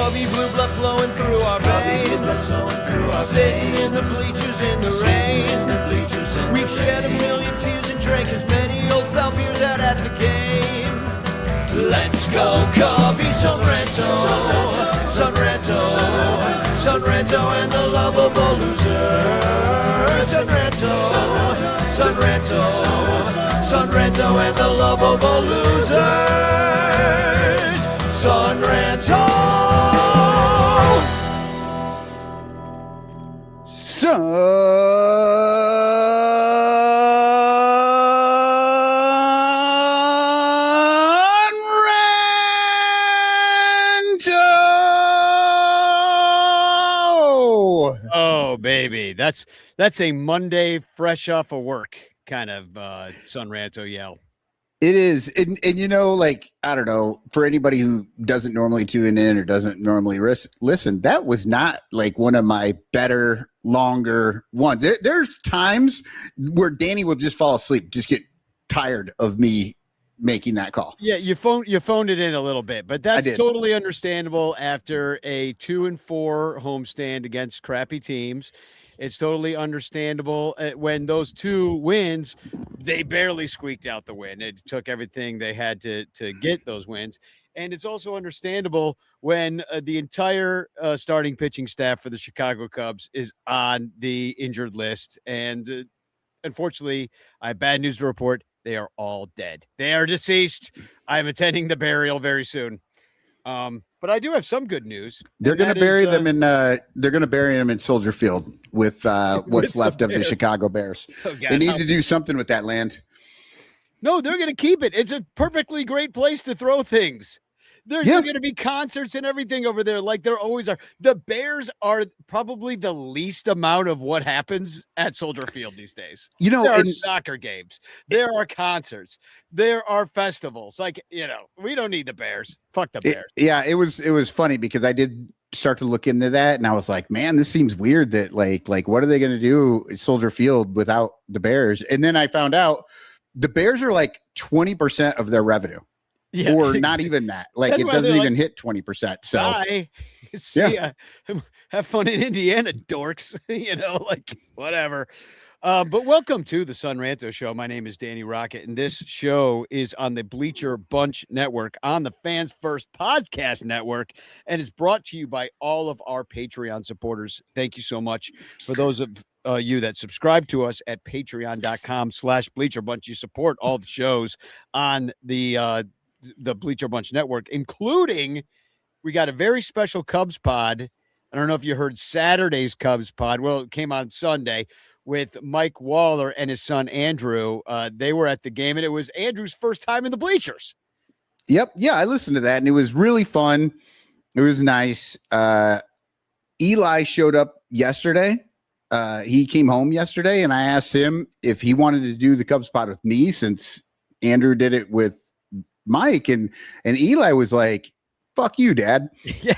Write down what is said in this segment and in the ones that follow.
Cubby blue blood flowing through our veins. Sitting in the bleachers in the rain. We've shed a million tears and drank as many old style beers out at the game. Let's go, Cubby, Son Ranto, Son Ranto, Son Ranto and the lovable losers. Son Ranto, Son Ranto, Son Ranto and the lovable losers. Son Ranto. Oh, baby. That's a Monday fresh off of work kind of Son Ranto yell. It is. And you know, like, I don't know, for anybody who doesn't normally tune in or doesn't normally listen, that was not like one of my better, longer ones. There's times where Danny will just fall asleep, just get tired of me making that call. Yeah, you phoned it in a little bit, but that's totally understandable after a 2-4 homestand against crappy teams. It's totally understandable when those 2 wins, they barely squeaked out the win. It took everything they had to get those wins. And it's also understandable when the entire starting pitching staff for the Chicago Cubs is on the injured list. And unfortunately, I have bad news to report. They are all dead. They are deceased. I'm attending the burial very soon. But I do have some good news. They're going to bury them in. They're going to bury them in Soldier Field with what's left of the Chicago Bears. Oh, God, they need to do something with that land. No, they're going to keep it. It's a perfectly great place to throw things. There's going to be concerts and everything over there, like there always are. The Bears are probably the least amount of what happens at Soldier Field these days. You know, there are soccer games, there are concerts, there are festivals. Like, you know, we don't need the Bears. Fuck the Bears. It was funny because I did start to look into that, and I was like, man, this seems weird. That like what are they going to do at Soldier Field without the Bears? And then I found out the Bears are like 20% of their revenue. Yeah, or not even that. Like it doesn't even hit 20%. So bye. See ya. Have fun in Indiana, dorks. You know, like whatever. But welcome to the Son Ranto Show. My name is Danny Rocket, and this show is on the Bleacher Bunch Network, on the Fans First Podcast Network, and is brought to you by all of our Patreon supporters. Thank you so much for those of you that subscribe to us at patreon.com/Bleacher Bunch. You support all the shows on the Bleacher Bunch Network, including we got a very special Cubs pod. I don't know if you heard Saturday's Cubs pod. Well, it came on Sunday with Mike Waller and his son, Andrew. They were at the game, and it was Andrew's first time in the bleachers. Yep. Yeah, I listened to that, and it was really fun. It was nice. Eli showed up yesterday. He came home yesterday, and I asked him if he wanted to do the Cubs pod with me since Andrew did it with Mike, and Eli was like, fuck you, Dad. Yeah.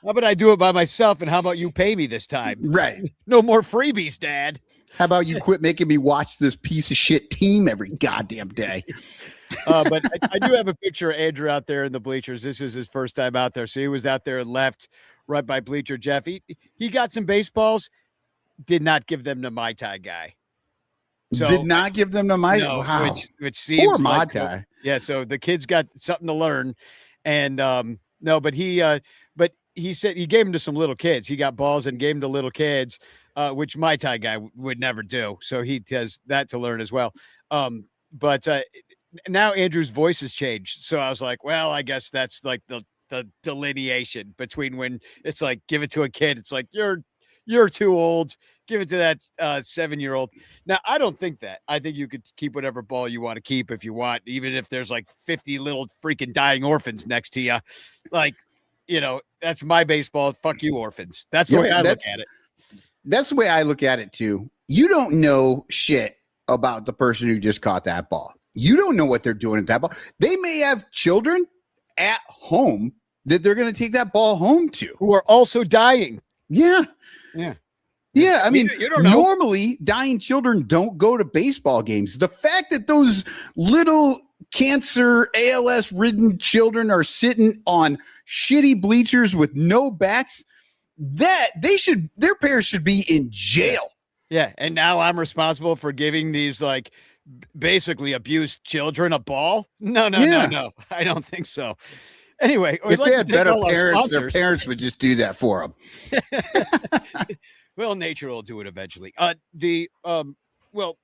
How about I do it by myself, and how about you pay me this time? Right. No more freebies, Dad. How about you quit making me watch this piece of shit team every goddamn day? But I do have a picture of Andrew out there in the bleachers. This is his first time out there. So he was out there and left right by Bleacher Jeff. He got some baseballs, did not give them to my tie guy. So did not give them to my wow. Which seems poor like, Mod yeah. So the kid's got something to learn, and but he said he gave them to some little kids. He got balls and gave them to little kids, which my tie guy would never do. So he has that to learn as well. But now Andrew's voice has changed. So I was like, well, I guess that's like the delineation between when it's like give it to a kid. It's like you're too old. Give it to that 7-year-old. Now, I don't think that. I think you could keep whatever ball you want to keep if you want, even if there's like 50 little freaking dying orphans next to you. Like, you know, that's my baseball. Fuck you, orphans. That's the way I look at it. That's the way I look at it, too. You don't know shit about the person who just caught that ball. You don't know what they're doing at that ball. They may have children at home that they're going to take that ball home to. Who are also dying. Yeah. Yeah. Yeah, I mean, you don't know. normally dying children don't go to baseball games. The fact that those little cancer ALS ridden children are sitting on shitty bleachers with no bats, that their parents should be in jail. Yeah, and now I'm responsible for giving these like basically abused children a ball. No, I don't think so. Anyway, if they had better parents, their parents would just do that for them. Well, nature will do it eventually. Well,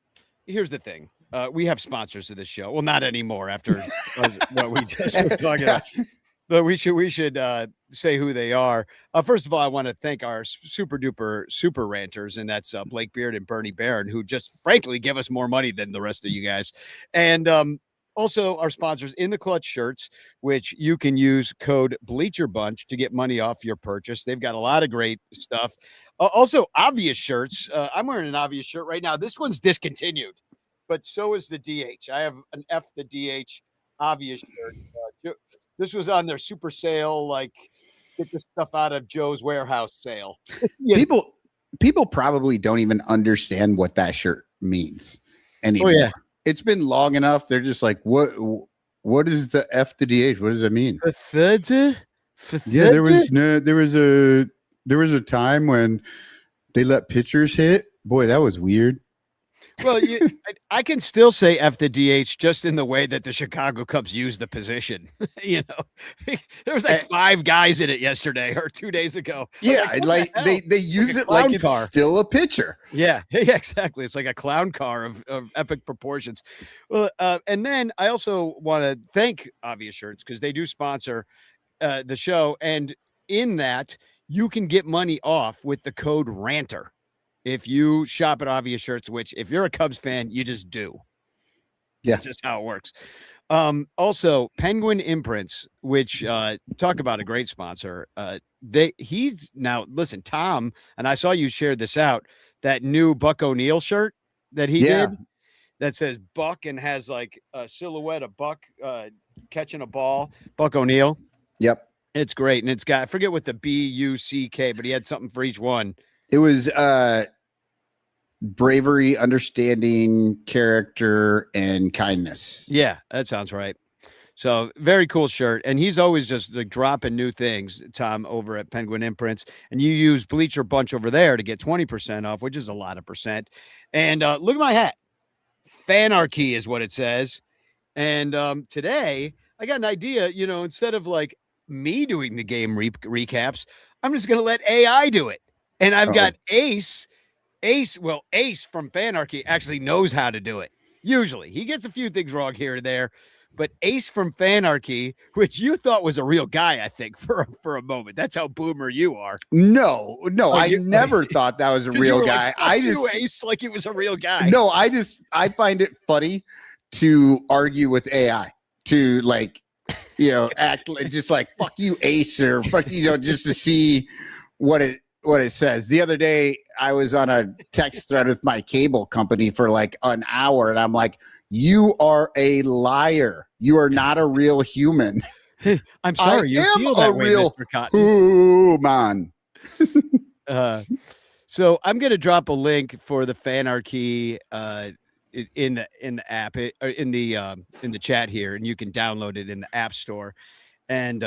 here's the thing. We have sponsors of this show. Well, not anymore after what we just were talking about. But we should say who they are. First of all, I want to thank our super duper super ranters, and that's Blake Beard and Bernie Barron, who just frankly give us more money than the rest of you guys. And also our sponsors In the Clutch shirts, which you can use code Bleacher Bunch to get money off your purchase. They've got a lot of great stuff. Also, Obvious shirts. I'm wearing an Obvious shirt right now. This one's discontinued, but so is the DH. I have an F the DH Obvious shirt. This was on their super sale, like get this stuff out of Joe's warehouse sale. People probably don't even understand what that shirt means anymore. Oh, yeah. It's been long enough. They're just like, what is the F to DH? What does that mean? Yeah, there was a time when they let pitchers hit. Boy, that was weird. Well, I can still say F the DH just in the way that the Chicago Cubs use the position. There was like 5 guys in it yesterday or 2 days ago. Yeah, like they use it like it's still a pitcher. Yeah, exactly. It's like a clown car of epic proportions. Well, and then I also want to thank Obvious Shirts because they do sponsor the show, and in that you can get money off with the code Ranter. If you shop at Obvious Shirts, which if you're a Cubs fan, you just do. Yeah. That's just how it works. Also, Penguin Imprints, which talk about a great sponsor. He's now, listen, Tom, and I saw you shared this out, that new Buck O'Neill shirt that he did that says Buck and has like a silhouette of Buck catching a ball. Buck O'Neill. Yep. It's great. And it's got, I forget what the BUCK, but he had something for each one. It was bravery, understanding, character, and kindness. Yeah, that sounds right. So very cool shirt. And he's always just like dropping new things, Tom, over at Penguin Imprints. And you use Bleacher Bunch over there to get 20% off, which is a lot of percent. And look at my hat. Fanarchy is what it says. And today I got an idea, instead of like me doing the game recaps, I'm just going to let AI do it. And I've got Ace from Fanarchy actually knows how to do it. Usually he gets a few things wrong here and there, but Ace from Fanarchy, which you thought was a real guy, I think for a moment. That's how boomer you are. No, I never thought that was a real guy. Like, Ace like he was a real guy. No, I find it funny to argue with AI to like, act like just like fuck you, Ace, or fuck just to see what it says. The other day, I was on a text thread with my cable company for like an hour, and I'm like, you are a liar. You are not a real human. I'm sorry. You feel that way, Mr. Cotton. Human. So I'm going to drop a link for the Fanarchy in the app, in the chat here, and you can download it in the App Store. And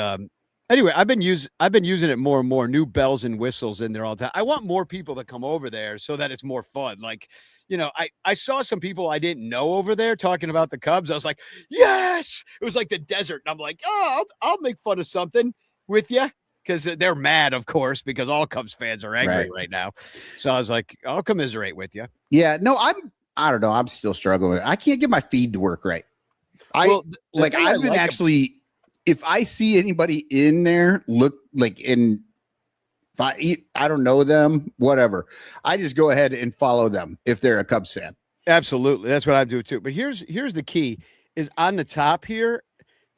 anyway, I've been using it more and more. New bells and whistles in there all the time. I want more people to come over there so that it's more fun. Like, I saw some people I didn't know over there talking about the Cubs. I was like, yes, it was like the desert. And I'm like, oh, I'll make fun of something with you. Because they're mad, of course, because all Cubs fans are angry right now. So I was like, I'll commiserate with you. Yeah, no, I don't know. I'm still struggling. I can't get my feed to work right. I've been actually, if I see anybody in there, look like if I don't know them, whatever, I just go ahead and follow them if they're a Cubs fan. Absolutely. That's what I do too. But here's the key is on the top here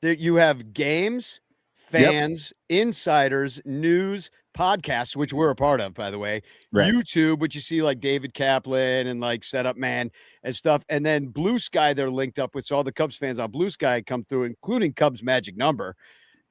that you have games, fans, insiders, news, podcasts, which we're a part of, by the way, YouTube, which you see like David Kaplan and like Setup Man and stuff. And then Blue Sky, they're linked up with. So all the Cubs fans on Blue Sky come through, including Cubs Magic Number.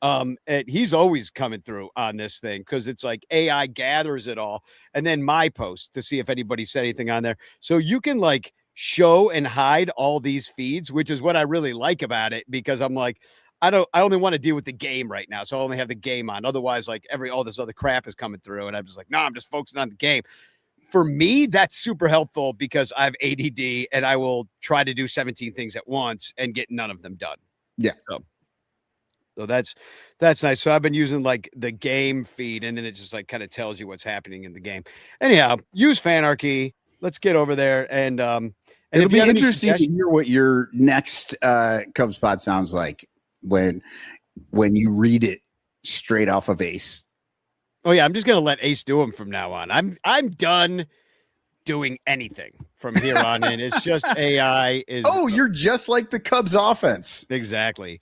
And he's always coming through on this thing because it's like AI gathers it all, and then my post to see if anybody said anything on there. So you can like show and hide all these feeds, which is what I really like about it, because I'm like, I only want to deal with the game right now. So I only have the game on. Otherwise, like all this other crap is coming through. And I'm just like, no, I'm just focusing on the game. For me, that's super helpful because I have ADD and I will try to do 17 things at once and get none of them done. Yeah. So that's nice. So I've been using like the game feed, and then it just like kind of tells you what's happening in the game. Anyhow, use Fanarchy. Let's get over there. And it'll be interesting to hear what your next Cubs pod sounds like when you read it straight off of Ace. Oh yeah, I'm just gonna let Ace do them from now on. I'm done doing anything from here on in. It's just AI is. Oh, you're just like the Cubs offense. Exactly.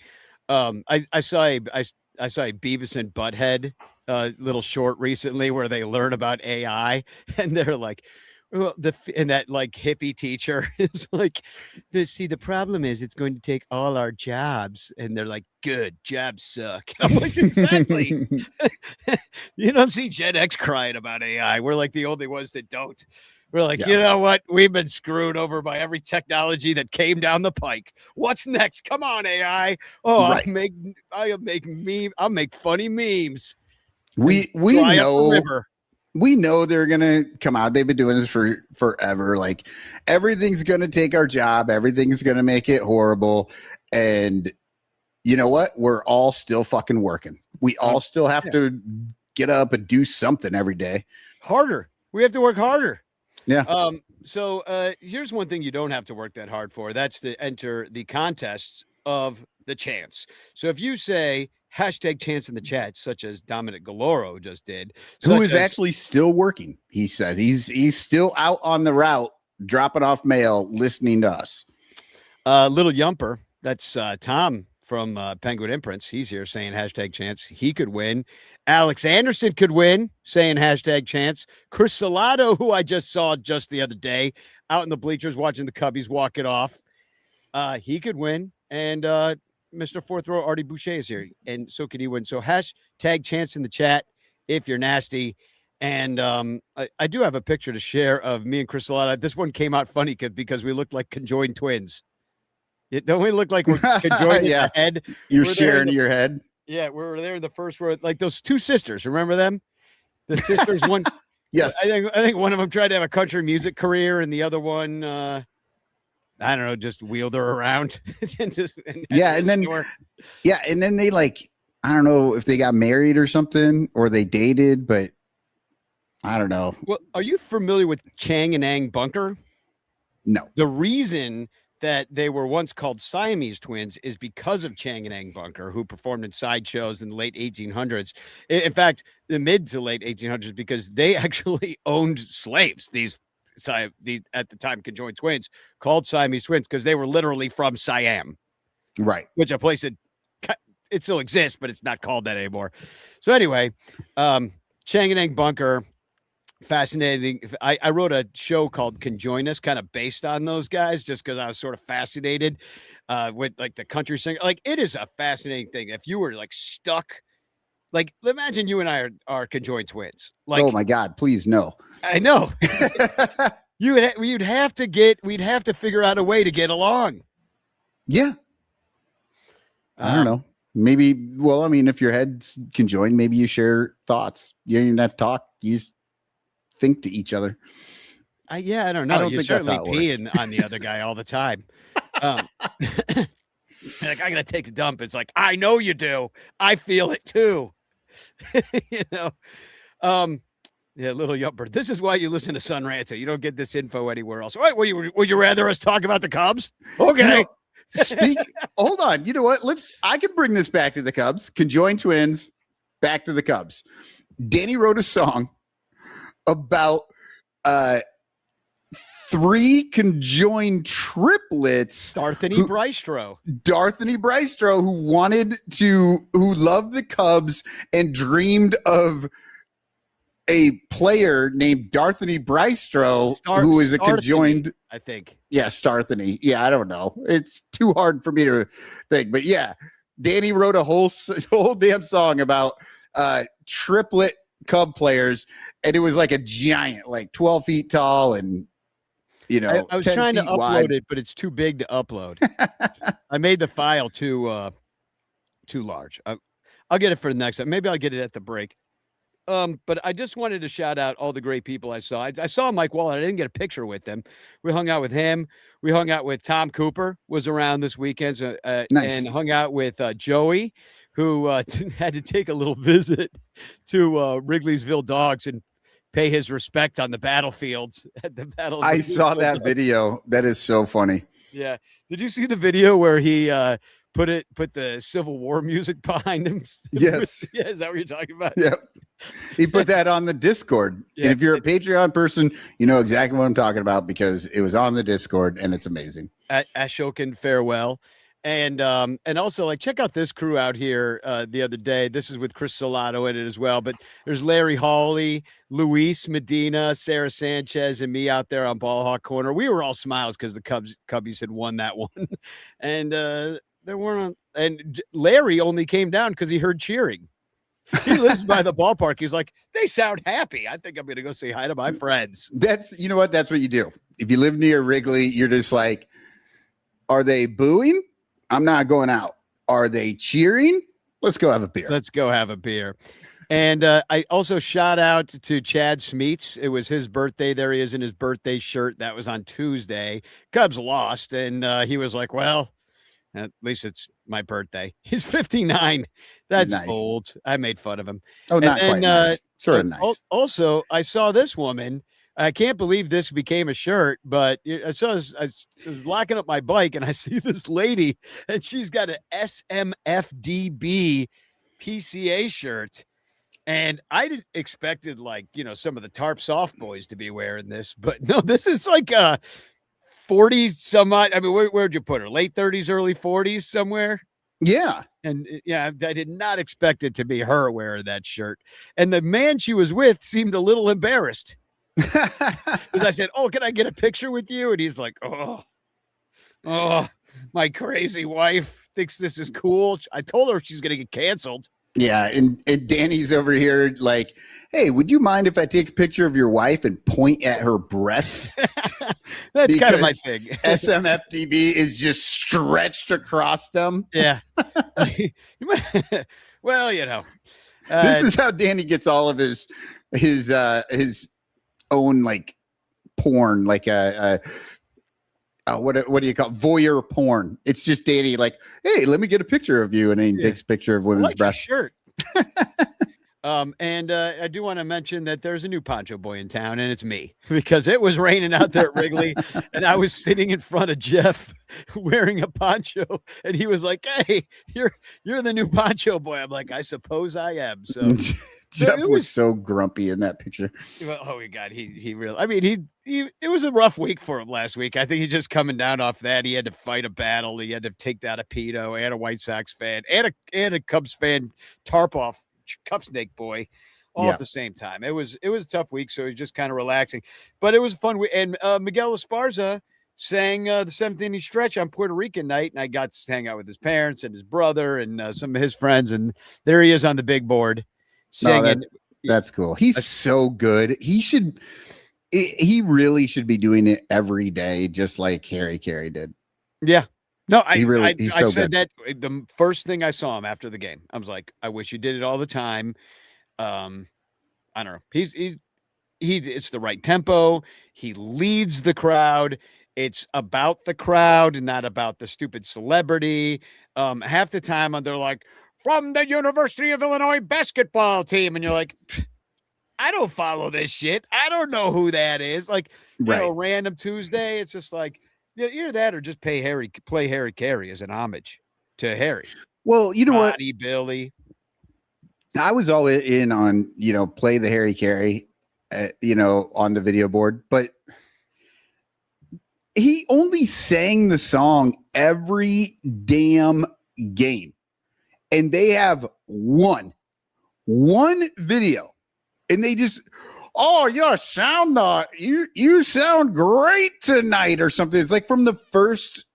I saw a Beavis and Butthead little short recently where they learn about AI, and they're like, well, and that like hippie teacher is like, the problem is it's going to take all our jobs, and they're like, good, jobs suck. I'm like, exactly. You don't see Gen X crying about AI. We're like the only ones that don't. We're like, you know what? We've been screwed over by every technology that came down the pike. What's next? Come on, AI. Oh, right. I'll make funny memes. We know. We know they're going to come out. They've been doing this for forever. Like, everything's going to take our job. Everything's going to make it horrible. And you know what? We're all still fucking working. We all still have to get up and do something every day. Harder. We have to work harder. Yeah. So here's one thing you don't have to work that hard for. That's to enter the contests of the chance. So if you say #chance in the chat, such as Dominic Galoro just did, who is actually still working, he said he's still out on the route, dropping off mail, listening to us. Little Yumper, that's Tom from Penguin Imprints. He's here saying #chance. He could win. Alex Anderson could win, saying #chance. Chris Salado, who I just saw just the other day out in the bleachers watching the Cubbies walk it off, he could win. And Mr. Fourth Row Artie Boucher is here, and so can he win. So #chance in the chat if you're nasty. And I do have a picture to share of me and Chris Salado. This one came out funny because we looked like conjoined twins. Don't we look like we're conjoined in the head? You're sharing your head. Yeah, we're there in the first row, like those two sisters. Remember them? The sisters. One. Yes. I think one of them tried to have a country music career, and the other one, I don't know, just wheeled her around. and then they like, I don't know if they got married or something, or they dated, but I don't know. Well, are you familiar with Chang and Ang Bunker? No. The reason that they were once called Siamese twins is because of Chang and Ang Bunker, who performed in sideshows in the late 1800s. In fact, the mid to late 1800s, because they actually owned slaves. These at the time conjoined twins called Siamese twins because they were literally from Siam, right? Which a place that it still exists, but it's not called that anymore. So anyway, Chang and Ang Bunker. Fascinating. I wrote a show called Conjoin Us, kind of based on those guys, just because I was sort of fascinated with like the country singer. Like, it is a fascinating thing. If you were like stuck, like imagine you and I are conjoined twins. Like, oh my God, please no. I know. We'd have to figure out a way to get along. Yeah. I don't know. Maybe. Well, I mean, if your heads conjoined, maybe you share thoughts. You don't even have to talk. You just think to each other. I don't know. I don't You're think that's certainly how it works. peeing on the other guy all the time. Like, I gotta take a dump. It's like, I know you do. I feel it too. You know. Yeah, little Yumper. This is why you listen to Sun Ranto. You don't get this info anywhere else. Right? Would you rather us talk about the Cubs? Okay. Hold on. You know what? I can bring this back to the Cubs. Conjoined twins, back to the Cubs. Danny wrote a song about 3 conjoined triplets. Darthany Brystro, who loved the Cubs and dreamed of a player named Darthany Brystro, who is a conjoined. I think. Yeah, Starthany. Yeah, I don't know. It's too hard for me to think, but yeah, Danny wrote a whole damn song about triplet Cub players, and it was like a giant, like 12 feet tall, and I was 10 trying to feet upload wide. it, but it's too big to upload. I made the file too large. I'll get it for the next time. Maybe I'll get it at the break. But I just wanted to shout out all the great people I saw. I saw Mike Waller. I didn't get a picture with him. We hung out with him. We hung out with Tom Cooper, was around this weekend, Nice. and hung out with Joey, who had to take a little visit to Wrigley'sville Dogs and pay his respect on the battlefields at the battle. I saw that video. That is so funny. Yeah. Did you see the video where he put the Civil War music behind him? Yes. Yeah, is that what you're talking about? Yep. He put that on the Discord. Yeah. And if you're a Patreon person, you know exactly what I'm talking about because it was on the Discord and it's amazing. Ashokan farewell. And also, like, check out this crew out here the other day. This is with Chris Salato in it as well. But there's Larry Hawley, Luis Medina, Sarah Sanchez, and me out there on Ballhawk Corner. We were all smiles because the Cubbies had won that one. And there weren't. And Larry only came down because he heard cheering. He lives by the ballpark. He's like, they sound happy. I think I'm going to go say hi to my friends. That's, you know what? That's what you do. If you live near Wrigley, you're just like, are they booing? I'm not going out. Are they cheering? Let's go have a beer. Let's go have a beer. And I also shout out to Chad Smeets. It was his birthday. There he is in his birthday shirt. That was on Tuesday. Cubs lost. And he was like, well, at least it's my birthday. He's 59. That's Nice. old. I made fun of him. Oh, not quite nice. Sort of nice. Also, I saw this woman. I can't believe this became a shirt, but I was locking up my bike and I see this lady and she's got an SMFDB PCA shirt. And I didn't expected some of the Tarp soft boys to be wearing this, but no, this is like 40 some odd. I mean, where'd you put her? Late 30s, early 40s somewhere? Yeah. And yeah, I did not expect it to be her wearing that shirt. And the man she was with seemed a little embarrassed. Because I said, oh, can I get a picture with you? And he's like, oh, my crazy wife thinks this is cool. I told her she's going to get canceled. Yeah. And Danny's over here like, hey, would you mind if I take a picture of your wife and point at her breasts? That's kind of my thing. SMFDB is just stretched across them. Yeah. Well, this is how Danny gets all of his own like porn, like what do you call it? Voyeur porn. It's just Danny like, hey, let me get a picture of you, and then he takes a picture of women's breasts. Shirt. And I do want to mention that there's a new Poncho Boy in town, and it's me, because it was raining out there at Wrigley, and I was sitting in front of Jeff wearing a poncho, and he was like, "Hey, you're the new Poncho Boy." I'm like, "I suppose I am." So Jeff was so grumpy in that picture. Oh my God, he really. I mean, he it was a rough week for him last week. I think he's just coming down off that. He had to fight a battle. He had to take down a pedo and a White Sox fan and a Cubs fan, tarp off. Cup snake boy all at the same time. It was a tough week, so he's just kind of relaxing, but it was a fun week. And Miguel Esparza sang the 7th inning stretch on Puerto Rican night, and I got to hang out with his parents and his brother and some of his friends, and there he is on the big board singing. That's cool. He's so good. He really should be doing it every day, just like Harry Carey did. Yeah. No, I so said good. that the first thing I saw him after the game. I was like, I wish you did it all the time. I don't know. It's the right tempo. He leads the crowd. It's about the crowd and not about the stupid celebrity. Half the time they're like, from the University of Illinois basketball team. And you're like, I don't follow this shit. I don't know who that is. Like, random Tuesday. It's just like, either that or just play Harry Carey as an homage to Harry. Well, you know what? Billy. I was all in on, play the Harry Carey, on the video board, but he only sang the song every damn game. And they have one video, and they just, oh, you sound great tonight or something. It's like from the first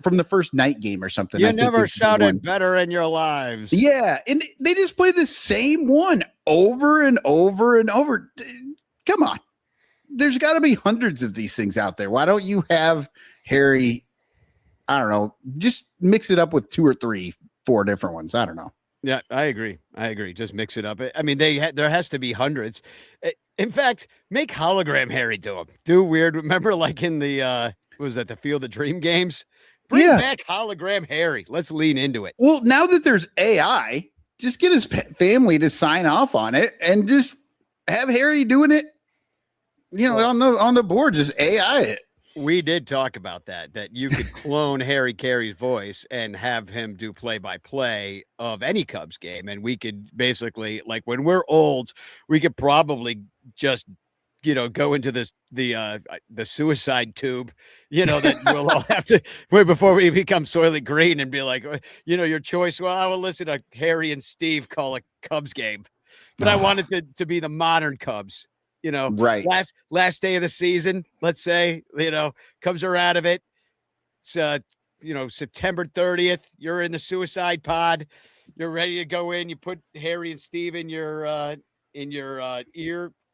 from the first night game or something. You never sounded better in your lives. Yeah, and they just play the same one over and over and over. Come on. There's got to be hundreds of these things out there. Why don't you have Harry, I don't know, just mix it up with 2 or 3, 4 different ones. I don't know. Yeah, I agree. Just mix it up. I mean, there has to be hundreds. In fact, make hologram Harry do them. Do weird. Remember, like in the was that the Field of Dream games? Bring back hologram Harry. Let's lean into it. Well, now that there's AI, just get his family to sign off on it and just have Harry doing it. On the board, just AI it. We did talk about that you could clone Harry Carey's voice and have him do play-by-play of any Cubs game. And we could basically, like, when we're old, we could probably just, go into the suicide tube, that we'll all have to wait before we become soily green and be like, your choice. Well, I will listen to Harry and Steve call a Cubs game, but I wanted it to be the modern Cubs. Right. Last day of the season, let's say, Cubs are out of it. It's, September 30th, you're in the suicide pod. You're ready to go in. You put Harry and Steve in your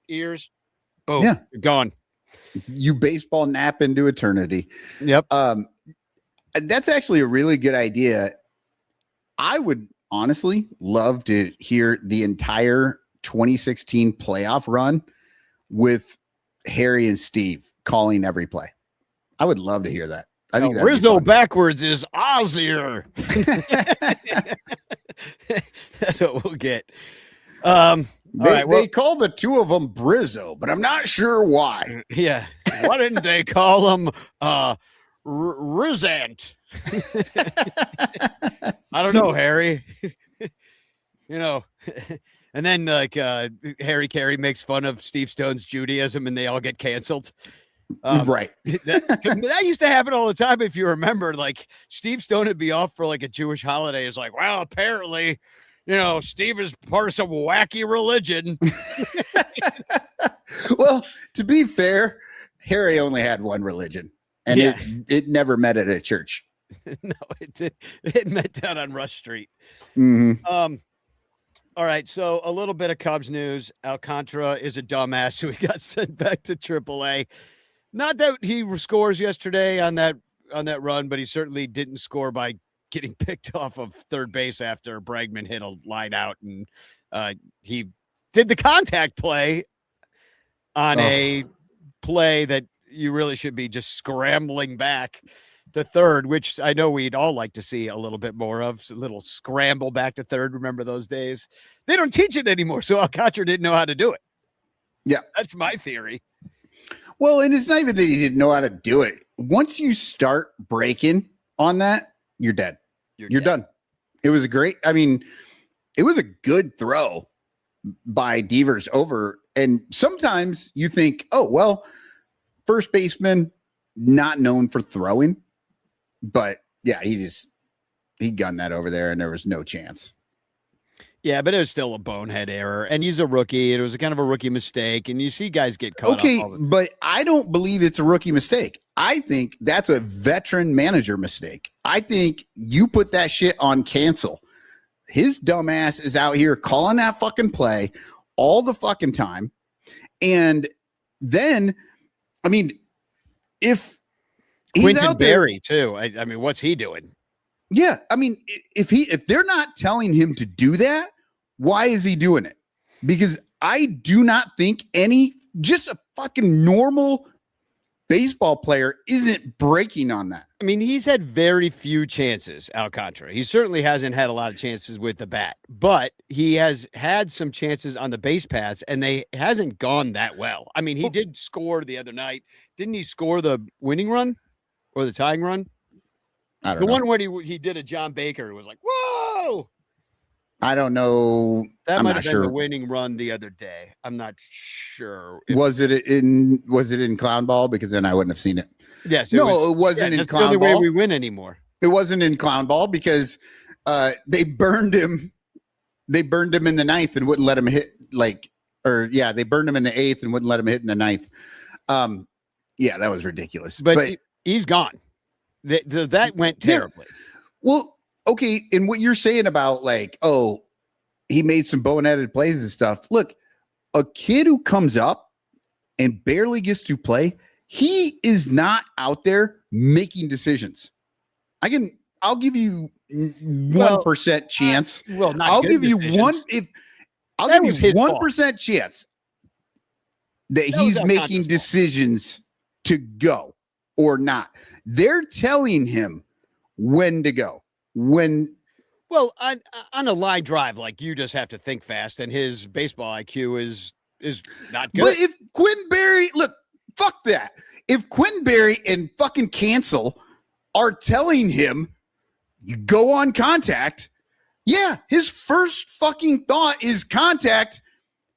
ears. Boom. Yeah. You're gone. You baseball nap into eternity. Yep. That's actually a really good idea. I would honestly love to hear the entire 2016 playoff run with Harry and Steve calling every play. I would love to hear that. I think Rizzo backwards is Ozier. That's what we'll get. They call the two of them Brizzo, but I'm not sure why. Yeah. Why didn't they call him Rizant? I don't know, Harry. And then Harry Carey makes fun of Steve Stone's Judaism and they all get canceled. Right. That used to happen all the time. If you remember, like Steve Stone would be off for like a Jewish holiday. It's like, well, apparently, Steve is part of some wacky religion. Well, to be fair, Harry only had one religion and it never met at a church. No, it did. It met down on Rush Street. Mm-hmm. All right, so a little bit of Cubs news. Alcantara is a dumbass who got sent back to AAA. Not that he scores yesterday on that run, but he certainly didn't score by getting picked off of third base after Bregman hit a line out, and he did the contact play on a play that you really should be just scrambling back to third, which I know we'd all like to see a little bit more of. So a little scramble back to third. Remember those days? They don't teach it anymore, so Alcantara didn't know how to do it. Yeah. That's my theory. Well, and it's not even that he didn't know how to do it. Once you start breaking on that, you're dead. You're done. It was it was a good throw by Devers over. And sometimes you think, oh, well, first baseman, not known for throwing. But yeah, he gunned that over there and there was no chance. Yeah, but it was still a bonehead error. And he's a rookie. It was a kind of a rookie mistake. And you see guys get caught up. Okay, but I don't believe it's a rookie mistake. I think that's a veteran manager mistake. I think you put that shit on cancel. His dumbass is out here calling that fucking play all the fucking time. And then, if Quinton Berry too. I mean, what's he doing? Yeah, if they're not telling him to do that, why is he doing it? Because I do not think just a fucking normal baseball player isn't breaking on that. I mean, he's had very few chances, Alcantara. He certainly hasn't had a lot of chances with the bat, but he has had some chances on the base paths, and they hasn't gone that well. I mean, he did score the other night. Didn't he score the winning run or the tying run? I don't know. One where he did a John Baker. It was like, whoa. I don't know. That might have been the winning run the other day. I'm not sure. Was it in Clown Ball? Because then I wouldn't have seen it. Yes. It wasn't in Clown Ball. That's the only way we win anymore. It wasn't in Clown Ball because they burned him. They burned him in the ninth and wouldn't let him hit. They burned him in the eighth and wouldn't let him hit in the ninth. Yeah, that was ridiculous. But he's gone. That went terribly. Well, okay. And what you're saying about like, oh, he made some boneheaded plays and stuff. Look, a kid who comes up and barely gets to play, he is not out there making decisions. I'll give you 1% chance. I'll give you decisions. I'll give you 1% chance that he's making decisions to go or not. They're telling him when to go. Well, on a line drive, like you just have to think fast, and his baseball IQ is not good. But if Quentin Berry, look, fuck that. If Quentin Berry and fucking Cancel are telling him you go on contact, yeah, his first fucking thought is contact.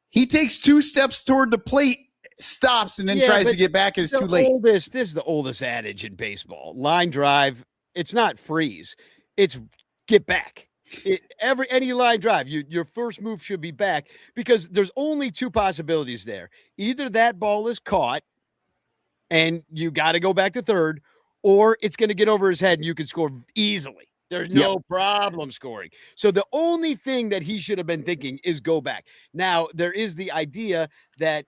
He takes 2 steps toward the plate, stops, and then tries to get back, and it's too late. This is the oldest adage in baseball. Line drive, it's not freeze. It's get back. Any line drive, your first move should be back, because there's only 2 possibilities there. Either that ball is caught and you got to go back to third, or it's going to get over his head and you can score easily. There's no problem scoring. So the only thing that he should have been thinking is go back. Now, there is the idea that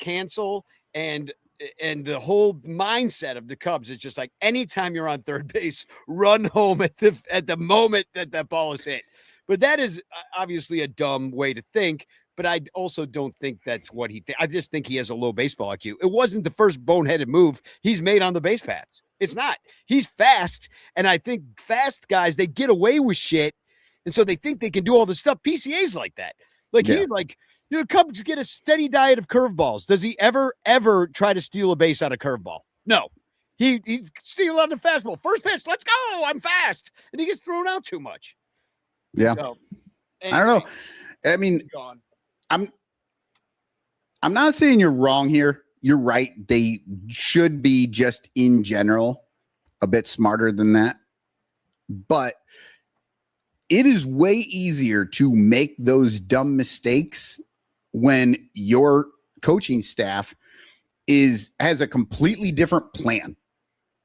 Cancel and the whole mindset of the Cubs is just like, anytime you're on third base, run home at the moment that ball is hit. But that is obviously a dumb way to think. But I also don't think that's what he thinks. I just think he has a low baseball IQ. It wasn't the first boneheaded move he's made on the base paths. It's not. He's fast, and I think fast guys, they get away with shit, and so they think they can do all this stuff. PCA's like that. Cubs get a steady diet of curveballs. Does he ever try to steal a base on a curveball? No. He's stealing on the fastball. First pitch, let's go. I'm fast. And he gets thrown out too much. Yeah. So, anyway, I don't know. I mean, I'm not saying you're wrong here. You're right. They should be, just in general, a bit smarter than that. But it is way easier to make those dumb mistakes when your coaching staff has a completely different plan,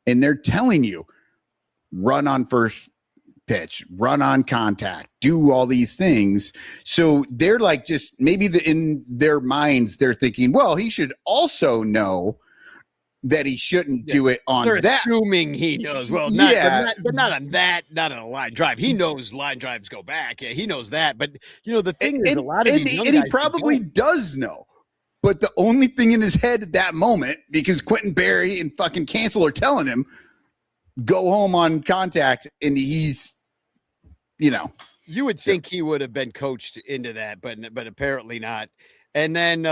and they're telling you, run on first pitch, run on contact, do all these things. So they're like, just maybe in their minds, they're thinking, well, he should also know that he shouldn't do it on they're that. Assuming he knows. Well, but not on a line drive. He knows line drives go back. Yeah, he knows that. But the thing is, a lot of these young guys, he probably does know. But the only thing in his head at that moment, because Quentin Berry and fucking Cancel are telling him, go home on contact, and he's, you would think he would have been coached into that, but apparently not. And then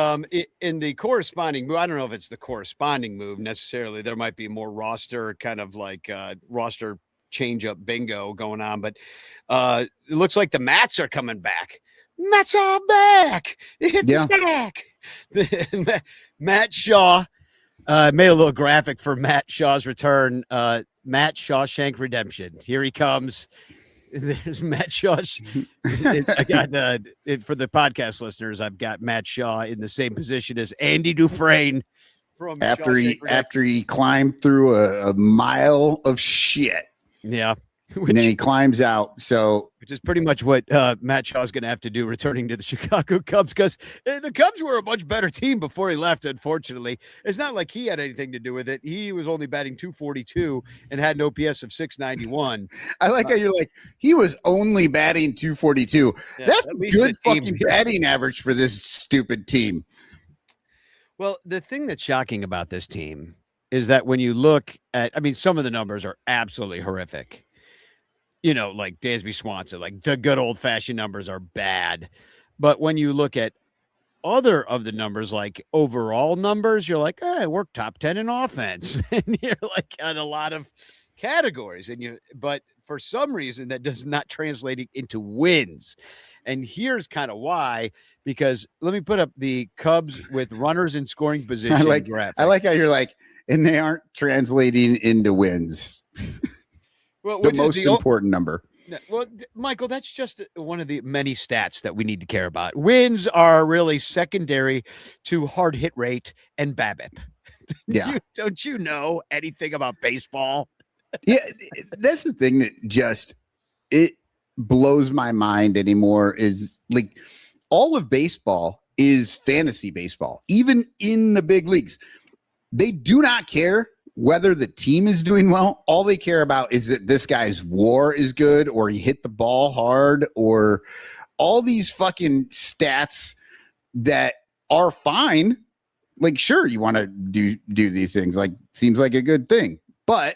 in the corresponding move, I don't know if it's the corresponding move necessarily. There might be more roster kind of like roster change up bingo going on, but it looks like the Mats are coming back. Mats are back. It hit the stack. Matt Shaw made a little graphic for Matt Shaw's return. Matt Shawshank Redemption. Here he comes. There's Matt Shaw. I got for the podcast listeners, I've got Matt Shaw in the same position as Andy Dufresne from after he climbed through a mile of shit. Yeah. And then he climbs out. Which is pretty much what Matt Shaw is going to have to do returning to the Chicago Cubs, because the Cubs were a much better team before he left, unfortunately. It's not like he had anything to do with it. He was only batting .242 and had an OPS of .691. I like how you're like, he was only batting .242. Yeah, that's a good fucking batting average for this stupid team. Well, the thing that's shocking about this team is that when you look at, some of the numbers are absolutely horrific. Like Dansby Swanson, like the good old fashioned numbers are bad. But when you look at other of the numbers, like overall numbers, you're like, hey, we're top 10 in offense. And you're like on a lot of categories. But for some reason, that does not translate into wins. And here's kind of why, because let me put up the Cubs with runners in scoring position graphic. I like how you're like, and they aren't translating into wins. Well, the most important number. Well, Michael, that's just one of the many stats that we need to care about. Wins are really secondary to hard hit rate and BABIP. Yeah. Don't you know anything about baseball? Yeah, that's the thing that just it blows my mind anymore is like all of baseball is fantasy baseball. Even in the big leagues, they do not care whether the team is doing well. All they care about is that this guy's WAR is good, or he hit the ball hard, or all these fucking stats that are fine. Like, sure, you want to do these things, like seems like a good thing. But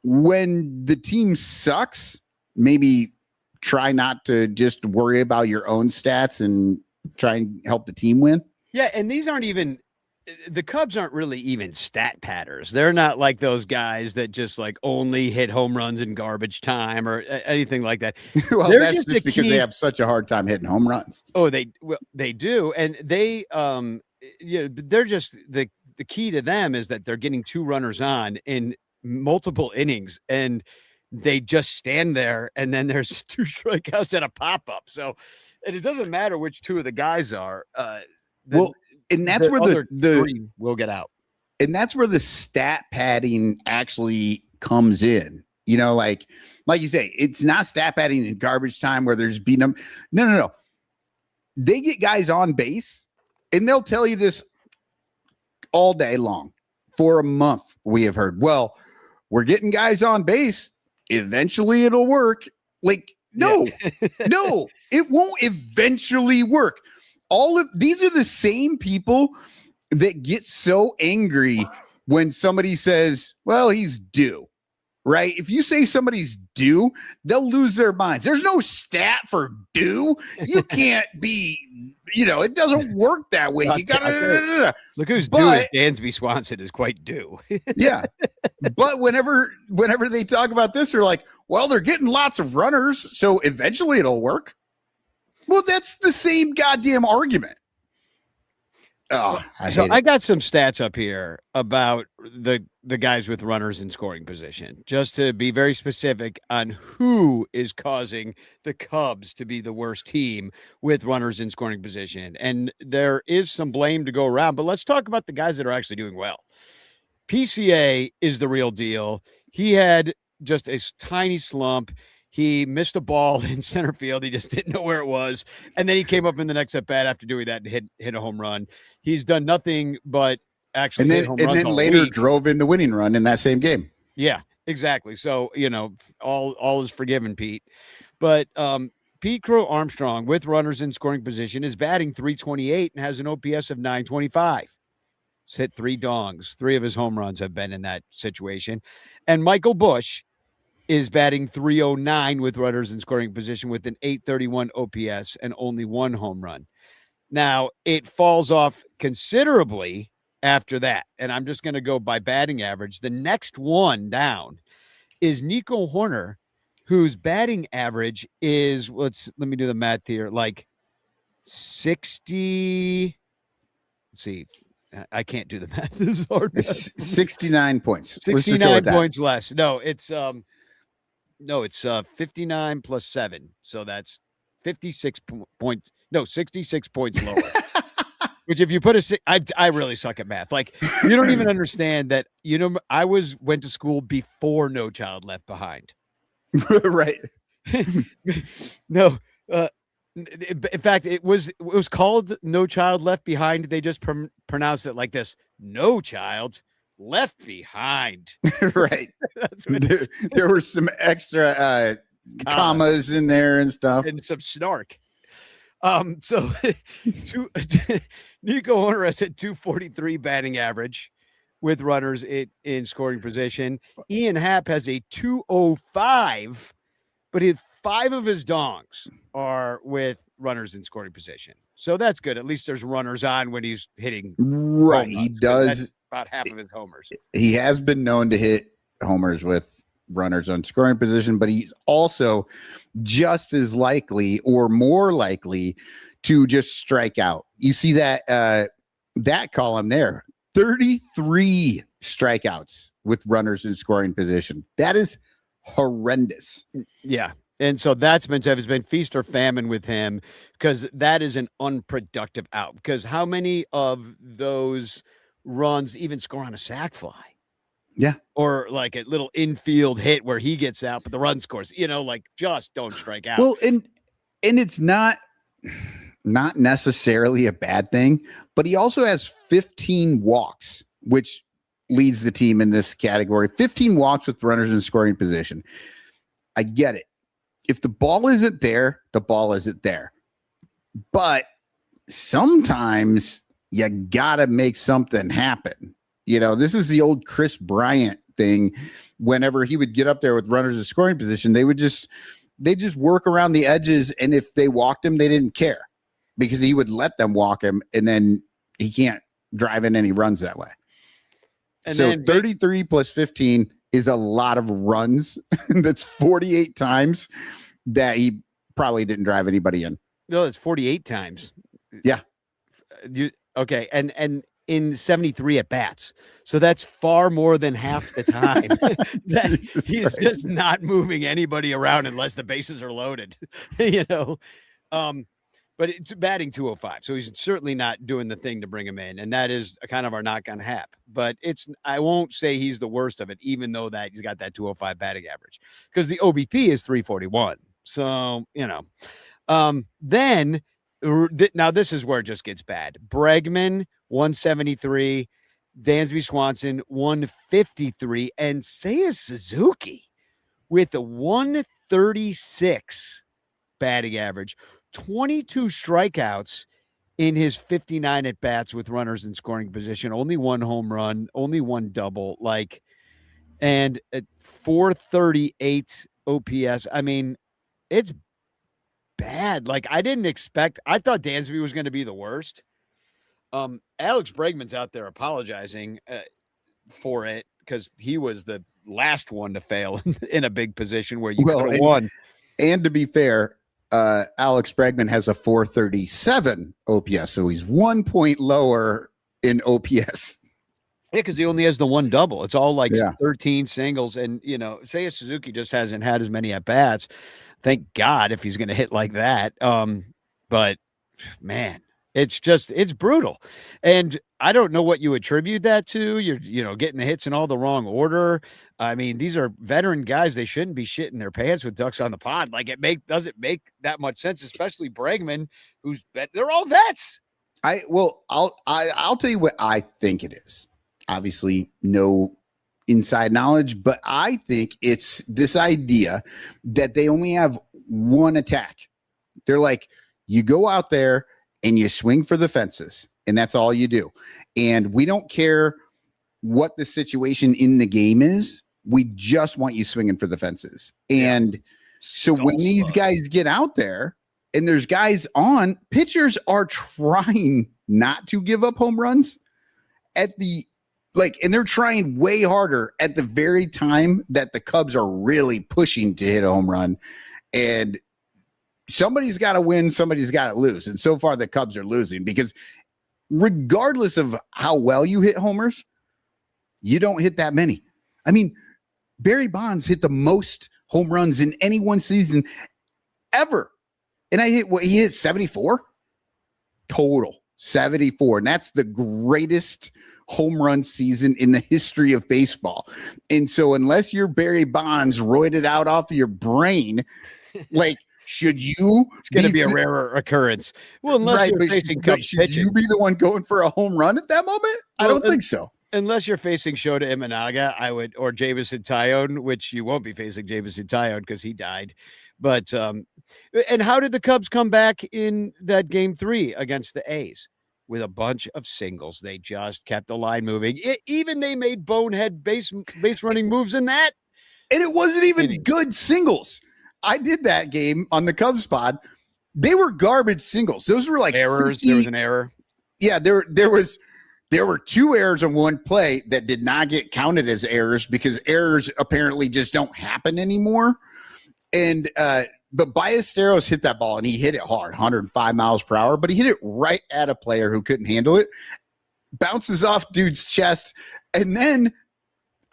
when the team sucks, maybe try not to just worry about your own stats and try and help the team win. Yeah, and these aren't even the Cubs aren't really even stat patters. They're not like those guys that just like only hit home runs in garbage time or anything like that. Well, They're that's just because key. they have such a hard time hitting home runs. Oh, they do, and they they're just the key to them is that they're getting 2 runners on in multiple innings, and they just stand there, and then there's 2 strikeouts and a pop up. So, and it doesn't matter which 2 of the guys are. Well, and that's where the 3 will get out. And that's where the stat padding actually comes in. You know, like you say, it's not stat padding in garbage time where there's beating them. No. They get guys on base, and they'll tell you this all day long. For a month, we have heard, well, we're getting guys on base. Eventually it'll work. Like, no, no, it won't eventually work. All of these are the same people that get so angry when somebody says, well, he's due, right? If you say somebody's due, they'll lose their minds. There's no stat for due. You can't be, it doesn't work that way. You gotta look who's due is Dansby Swanson is quite due. Yeah. But whenever they talk about this, they're like, well, they're getting lots of runners, so eventually it'll work. Well, that's the same goddamn argument. Oh, I got some stats up here about the guys with runners in scoring position, just to be very specific on who is causing the Cubs to be the worst team with runners in scoring position. And there is some blame to go around, but let's talk about the guys that are actually doing well. PCA is the real deal. He had just a tiny slump. He missed a ball in center field. He just didn't know where it was. And then he came up in the next at bat after doing that and hit a home run. He's done nothing but actually hit home runs. And then later drove in the winning run in that same game. Yeah, exactly. So, all is forgiven, Pete. But Pete Crow Armstrong with runners in scoring position is batting .328 and has an OPS of .925. He's hit 3 dongs. 3 of his home runs have been in that situation. And Michael Busch is batting .309 with runners in scoring position with an .831 OPS and only 1 home run. Now, it falls off considerably after that, and I'm just going to go by batting average. The next one down is Nico Horner, whose batting average is, let me do the math here, like 60. Let's see. I can't do the math. This is hard. It's 69 points. 69 points less. No, it's 59 plus 7. So that's 56 points. No, 66 points lower. Which if you put I really suck at math. Like, you don't even understand that, I went to school before No Child Left Behind. Right. No, in fact, it was called No Child Left Behind. They just pronounced it like this: No Child Left Behind. Right. That's what there were some extra commas in there and stuff, and some snark. So Nico Horner has at .243 batting average with runners in scoring position. Ian Happ has a .205, but 5 of his dongs are with runners in scoring position. So that's good. At least there's runners on when he's hitting. Right. He does. That's about half of his homers. He has been known to hit homers with runners on scoring position, but he's also just as likely or more likely to just strike out. You see that column there, 33 strikeouts with runners in scoring position. That is horrendous. Yeah. And so that's has been feast or famine with him, because that is an unproductive out. Because how many of those runs even score on a sac fly? Yeah. Or like a little infield hit where he gets out, but the run scores, like just don't strike out. Well, and it's not necessarily a bad thing, but he also has 15 walks, which leads the team in this category. 15 walks with runners in scoring position. I get it. If the ball isn't there, the ball isn't there. But sometimes you gotta make something happen. This is the old Chris Bryant thing. Whenever he would get up there with runners in scoring position, they just work around the edges, and if they walked him, they didn't care because he would let them walk him, and then he can't drive in any runs that way. And so 33 plus 15 is a lot of runs. That's 48 times that he probably didn't drive anybody in. No, it's 48 times. Yeah. Okay. And in 73 at bats. So that's far more than half the time that he's just not moving anybody around unless the bases are loaded, but it's batting 205. So he's certainly not doing the thing to bring him in. And that is kind of our knock on Hap, but I won't say he's the worst of it, even though that he's got that 205 batting average, because the OBP is 341. So, then now this is where it just gets bad. Bregman, 173, Dansby Swanson, 153, and Seiya Suzuki with a 136 batting average, 22 strikeouts in his 59 at bats with runners in scoring position, only one home run, only one double, and at 438 OPS. I mean, it's bad. I thought Dansby was going to be the worst. Alex Bregman's out there apologizing for it because he was the last one to fail in a big position where you could have won. And to be fair, Alex Bregman has a 437 OPS, so he's 1 point lower in OPS. Yeah, because he only has the one double. It's all 13 singles, and Seiya Suzuki just hasn't had as many at bats. Thank God if he's going to hit like that. But man, it's brutal, and I don't know what you attribute that to. You're getting the hits in all the wrong order. I mean, these are veteran guys. They shouldn't be shitting their pants with ducks on the pond. Doesn't make that much sense, especially Bregman, they're all vets. I'll tell you what I think it is. Obviously, no inside knowledge, but I think it's this idea that they only have one attack. They're like, you go out there and you swing for the fences, and that's all you do. And we don't care what the situation in the game is. We just want you swinging for the fences. And so when these guys get out there and there's guys on, pitchers are trying not to give up home runs and they're trying way harder at the very time that the Cubs are really pushing to hit a home run. And somebody's got to win, somebody's got to lose. And so far the Cubs are losing because regardless of how well you hit homers, you don't hit that many. I mean, Barry Bonds hit the most home runs in any one season ever. And he hit 74 total, 74. And that's the greatest home run season in the history of baseball. And so unless you're Barry Bonds roided out off of your brain, should you? It's going to be a rarer occurrence. Well, unless you're facing Cubs should pitching. You be the one going for a home run at that moment? I don't think so. Unless you're facing Shota Imanaga, or Jamison Tyone, which you won't be facing Jamison Tyone because he died. But and how did the Cubs come back in that game 3 against the A's? With a bunch of singles. They just kept the line moving. Even they made bonehead base running moves in that. And it wasn't even good singles. I did that game on the Cubs pod. They were garbage singles. Those were errors. 50, there was an error. Yeah, there were 2 errors in one play that did not get counted as errors because errors apparently just don't happen anymore. And but Ballesteros hit that ball and he hit it hard, 105 miles per hour, but he hit it right at a player who couldn't handle it. Bounces off dude's chest and then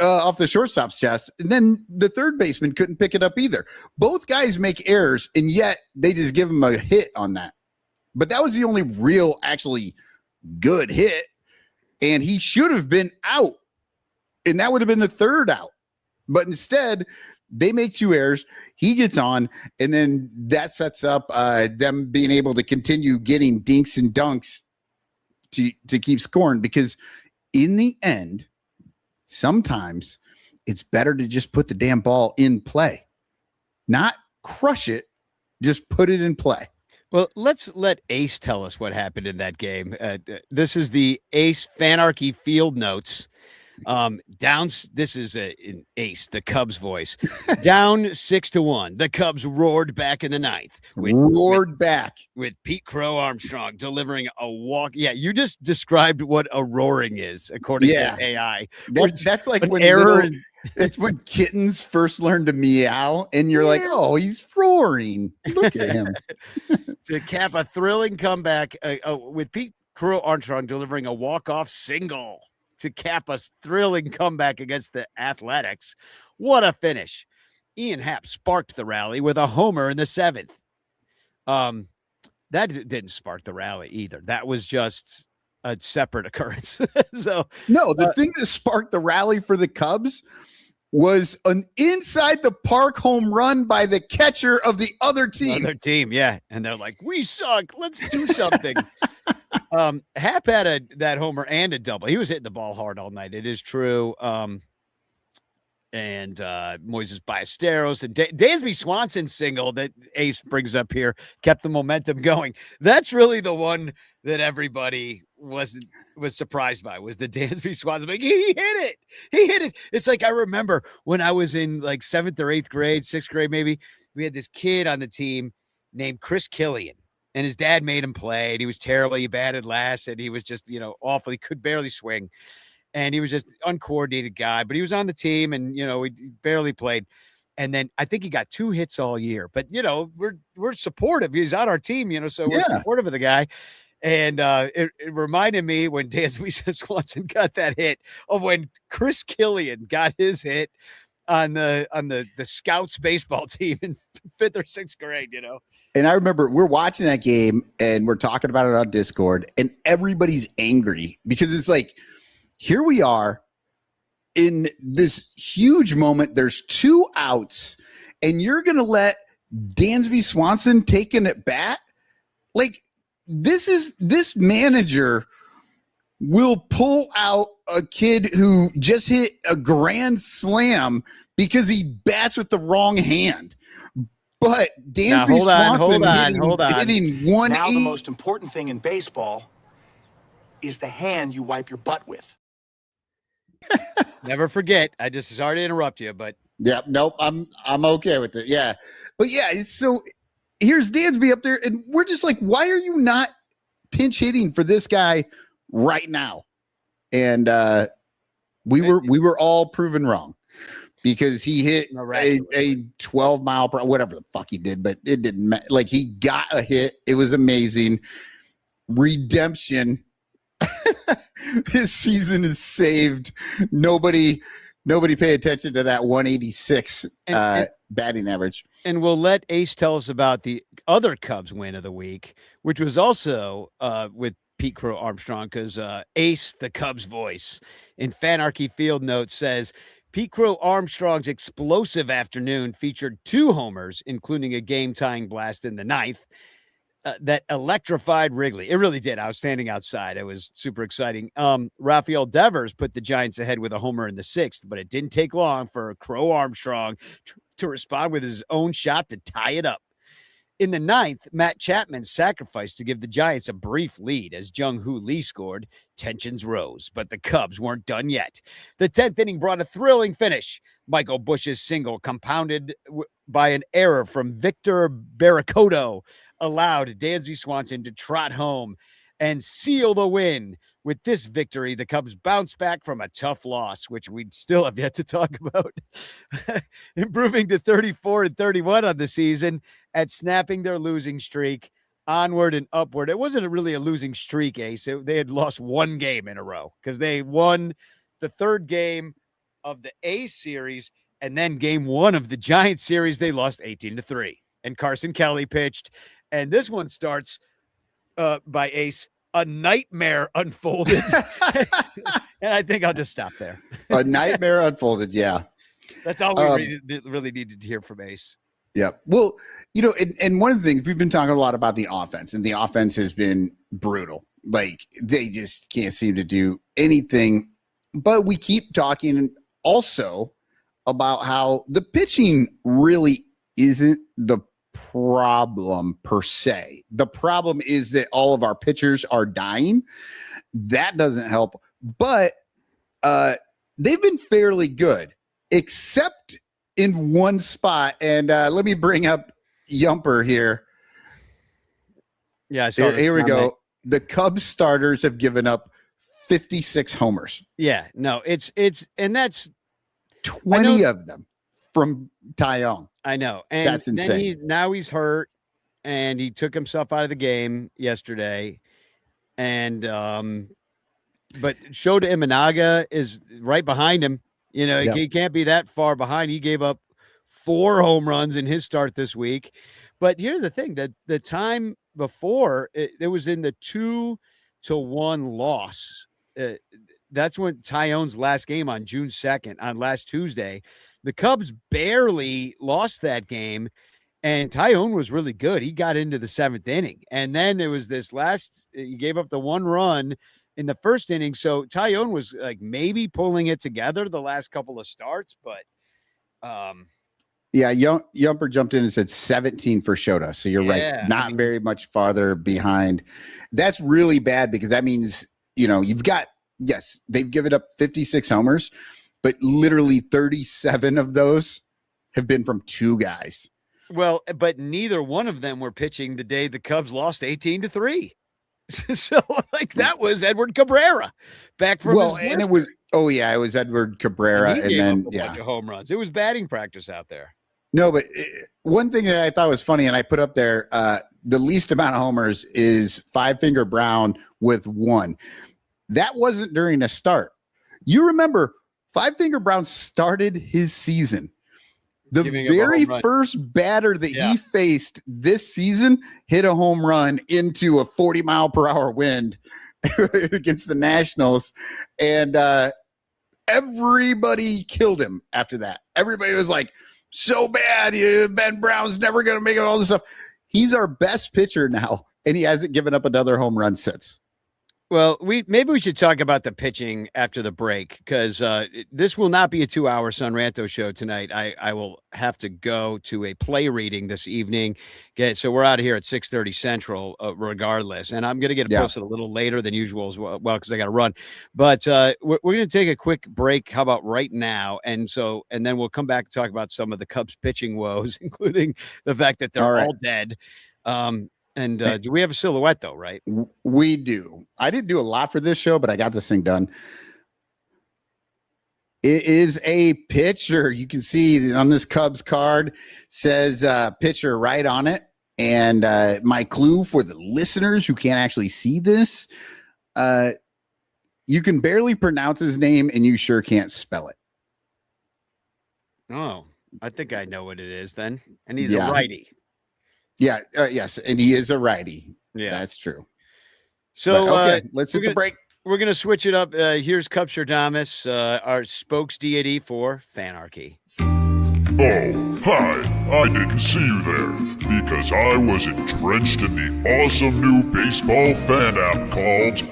off the shortstop's chest. And then the third baseman couldn't pick it up either. Both guys make errors and yet they just give him a hit on that. But that was the only real actually good hit. And he should have been out. and that would have been the third out. But instead, they make 2 errors. He gets on, and then that sets up them being able to continue getting dinks and dunks to keep scoring, because in the end, sometimes it's better to just put the damn ball in play, not crush it, just put it in play. Well, let's let Ace tell us what happened in that game. This is the Ace Fanarchy Field Notes. This is an Ace, the Cubs voice. Down 6-1. The Cubs roared back in the ninth. Back with Pete Crow Armstrong delivering a walk. Yeah, you just described what a roaring is, according to AI. That's like when error. It's when kittens first learn to meow, and you're like, oh, he's roaring. Look at him. To cap a thrilling comeback with Pete Crow Armstrong delivering a walk-off single to cap a thrilling comeback against the Athletics. What a finish. Ian Happ sparked the rally with a homer in the 7th. That didn't spark the rally either. That was just a separate occurrence. So no, the thing that sparked the rally for the Cubs was an inside the park home run by the catcher of the other team. Yeah. And they're like, we suck. Let's do something. Happ had that homer and a double. He was hitting the ball hard all night. It is true. And Moises Ballesteros and Dansby Swanson single that Ace brings up here kept the momentum going. That's really the one that everybody was surprised by, was the Dansby Swanson. Like, he hit it. It's like, I remember when I was in like 7th or 8th grade, 6th grade maybe, we had this kid on the team named Chris Killian, and his dad made him play, and he was terrible. He batted last, and he was just, awful. He could barely swing. And he was just uncoordinated guy, but he was on the team, and, he barely played. And then I think he got 2 hits all year, but we're supportive. He's on our team, so we're supportive of the guy. And it reminded me when Dansby Swanson got that hit of when Chris Killian got his hit on the Scouts baseball team in 5th or 6th grade, And I remember we're watching that game and we're talking about it on Discord, and everybody's angry because it's like, here we are in this huge moment. There's 2 outs, and you're going to let Dansby Swanson take an at bat? Like, this manager will pull out a kid who just hit a grand slam because he bats with the wrong hand. But Dansby Swanson hitting 180. Now the most important thing in baseball is the hand you wipe your butt with. Never forget. I just sorry to interrupt you, but yeah, nope, I'm okay with it. Yeah, but yeah, so here's Dansby up there, and we're just like, why are you not pinch hitting for this guy right now? And we were all proven wrong, because he hit a 12 mile per, whatever the fuck he did, but it didn't matter. Like, he got a hit. It was amazing. Redemption. His season is saved. Nobody pay attention to that 186 batting average. And we'll let Ace tell us about the other Cubs win of the week, which was also with Pete Crow Armstrong, because Ace, the Cubs voice, in Fanarchy Field Notes says, Pete Crow Armstrong's explosive afternoon featured 2 homers, including a game-tying blast in the 9th. That electrified Wrigley. It really did. I was standing outside. It was super exciting. Rafael Devers put the Giants ahead with a homer in the 6th, but it didn't take long for Crow Armstrong to respond with his own shot to tie it up. In the 9th, Matt Chapman sacrificed to give the Giants a brief lead as Jung-Hoo Lee scored. Tensions rose, but the Cubs weren't done yet. The 10th inning brought a thrilling finish. Michael Busch's single, compounded by an error from Victor Barracoto, allowed Dansby Swanson to trot home and seal the win. With this victory, the Cubs bounced back from a tough loss, which we still have yet to talk about, improving to 34-31 on the season at snapping their losing streak onward and upward. It wasn't really a losing streak, Ace. They had lost 1 game in a row because they won the 3rd game of the A series, and then game 1 of the Giants series, they lost 18-3. And Carson Kelly pitched, and this one starts by Ace. A nightmare unfolded And I think I'll just stop there. A nightmare unfolded. Yeah. That's all we really needed to hear from Ace. Yeah. Well, and one of the things we've been talking a lot about the offense, and the offense has been brutal. Like they just can't seem to do anything. But we keep talking also about how the pitching really isn't the problem per se. The problem is that all of our pitchers are dying. That doesn't help. But they've been fairly good, except in one spot. And let me bring up Yumper here. Yeah, I saw here we go. The Cubs starters have given up 56 homers. Yeah, no, it's and that's 20 of them from Tyone. I know. And that's insane. Now he's hurt, and he took himself out of the game yesterday. And but Shota Imanaga is right behind him. He can't be that far behind. He gave up 4 home runs in his start this week. But here's the thing, that the time before it was in the 2-1 loss. That's when Tyone's last game on June 2nd, on last Tuesday. The Cubs barely lost that game, and Tyone was really good. He got into the 7th inning, and then it was this he gave up the 1 run in the first inning. So Tyone was like maybe pulling it together the last couple of starts, but yeah, Yumper jumped in and said 17 for Shota. So you're right. Not very much farther behind. That's really bad because that means, you've got, yes, they've given up 56 homers, but literally 37 of those have been from 2 guys. Well, but neither one of them were pitching the day the Cubs lost 18-3. So that was Edward Cabrera back from and it was it was Edward Cabrera, and then a bunch of home runs. It was batting practice out there. No, but one thing that I thought was funny, and I put up there, the least amount of homers is Five Finger Brown with 1. That wasn't during a start. You remember Five Finger Brown started his season. The very first batter that he faced this season hit a home run into a 40-mile-per-hour wind against the Nationals, and everybody killed him after that. Everybody was like, so bad, Ben Brown's never going to make it, all this stuff. He's our best pitcher now, and he hasn't given up another home run since. Well, maybe we should talk about the pitching after the break, because this will not be a 2-hour Son Ranto show tonight. I will have to go to a play reading this evening. So we're out of here at 6:30 Central, regardless. And I'm going to get it posted a little later than usual as well, because I got to run. But we're going to take a quick break. How about right now? And then we'll come back and talk about some of the Cubs pitching woes, including the fact that they're all dead. And do we have a silhouette, though, right? We do. I didn't do a lot for this show, but I got this thing done. It is a pitcher. You can see on this Cubs card says pitcher right on it. And my clue for the listeners who can't actually see this, you can barely pronounce his name, and you sure can't spell it. Oh, I think I know what it is then. And he's a righty. Yeah, yes, and he is a righty. Yeah, that's true. So let's hit the break. We're going to switch it up. Here's Cubstradamus, our spokes deity for Fanarchy. Oh, hi. I didn't see you there because I was entrenched in the awesome new baseball fan app called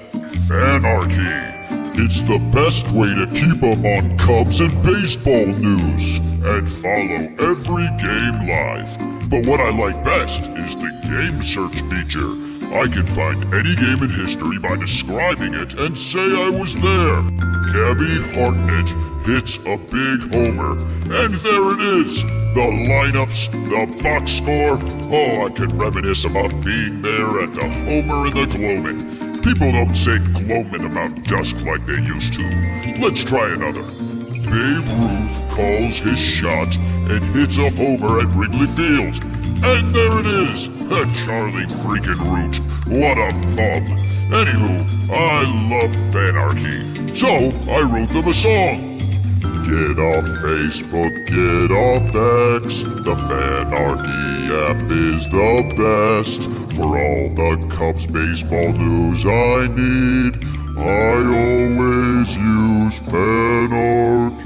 Fanarchy. It's the best way to keep up on Cubs and baseball news and follow every game live. But what I like best is the game search feature. I can find any game in history by describing it and say I was there. Gabby Hartnett hits a big homer. And there it is. The lineups, the box score. Oh, I can reminisce about being there at the homer in the Gloman. People don't say Gloman about dusk like they used to. Let's try another. Babe Ruth calls his shot and hits a homer at Wrigley Field. And there it is, Charlie freaking Root. What a bum. Anywho, I love Fanarchy, so I wrote them a song. Get off Facebook, get off X. The Fanarchy app is the best. For all the Cubs baseball news I need, I always use Fanarchy.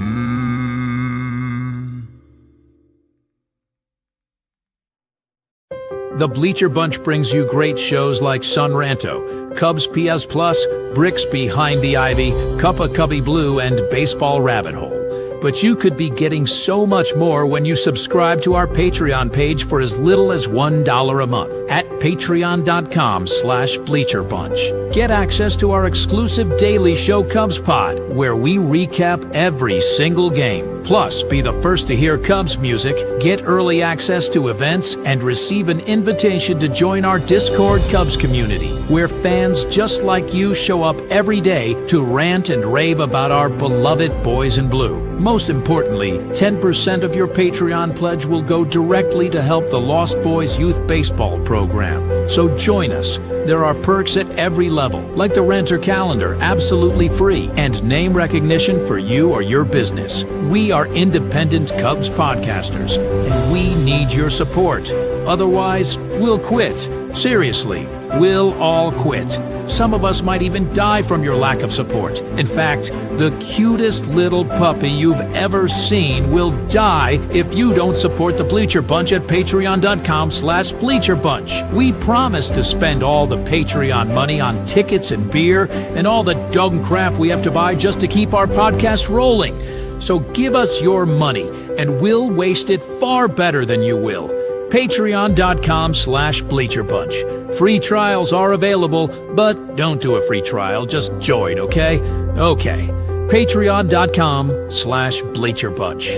The Bleacher Bunch brings you great shows like Sun Ranto, Cubs PS Plus, Bricks Behind the Ivy, Cuppa Cubby Blue, and Baseball Rabbit Hole. But you could be getting so much more when you subscribe to our Patreon page for as little as $1 a month at patreon.com/bleacherbunch. Get access to our exclusive daily show Cubs Pod, where we recap every single game. Plus, be the first to hear Cubs music, get early access to events, and receive an invitation to join our Discord Cubs community, where fans just like you show up every day to rant and rave about our beloved boys in blue. Most importantly, 10% of your Patreon pledge will go directly to help the Lost Boys Youth Baseball program. So join us. There are perks at every level, like the Renter Calendar, absolutely free, and name recognition for you or your business. We are independent Cubs podcasters, and we need your support. Otherwise, we'll quit. Seriously, we'll all quit. Some of us might even die from your lack of support. In fact, the cutest little puppy you've ever seen will die if you don't support the Bleacher Bunch at patreon.com/bleacherbunch. We promise to spend all the Patreon money on tickets and beer and all the dog crap we have to buy just to keep our podcast rolling. So give us your money, and we'll waste it far better than you will. Patreon.com/bleacherbunch. Free trials are available, but don't do a free trial. Just join, okay? Okay. Patreon.com/bleacherbunch.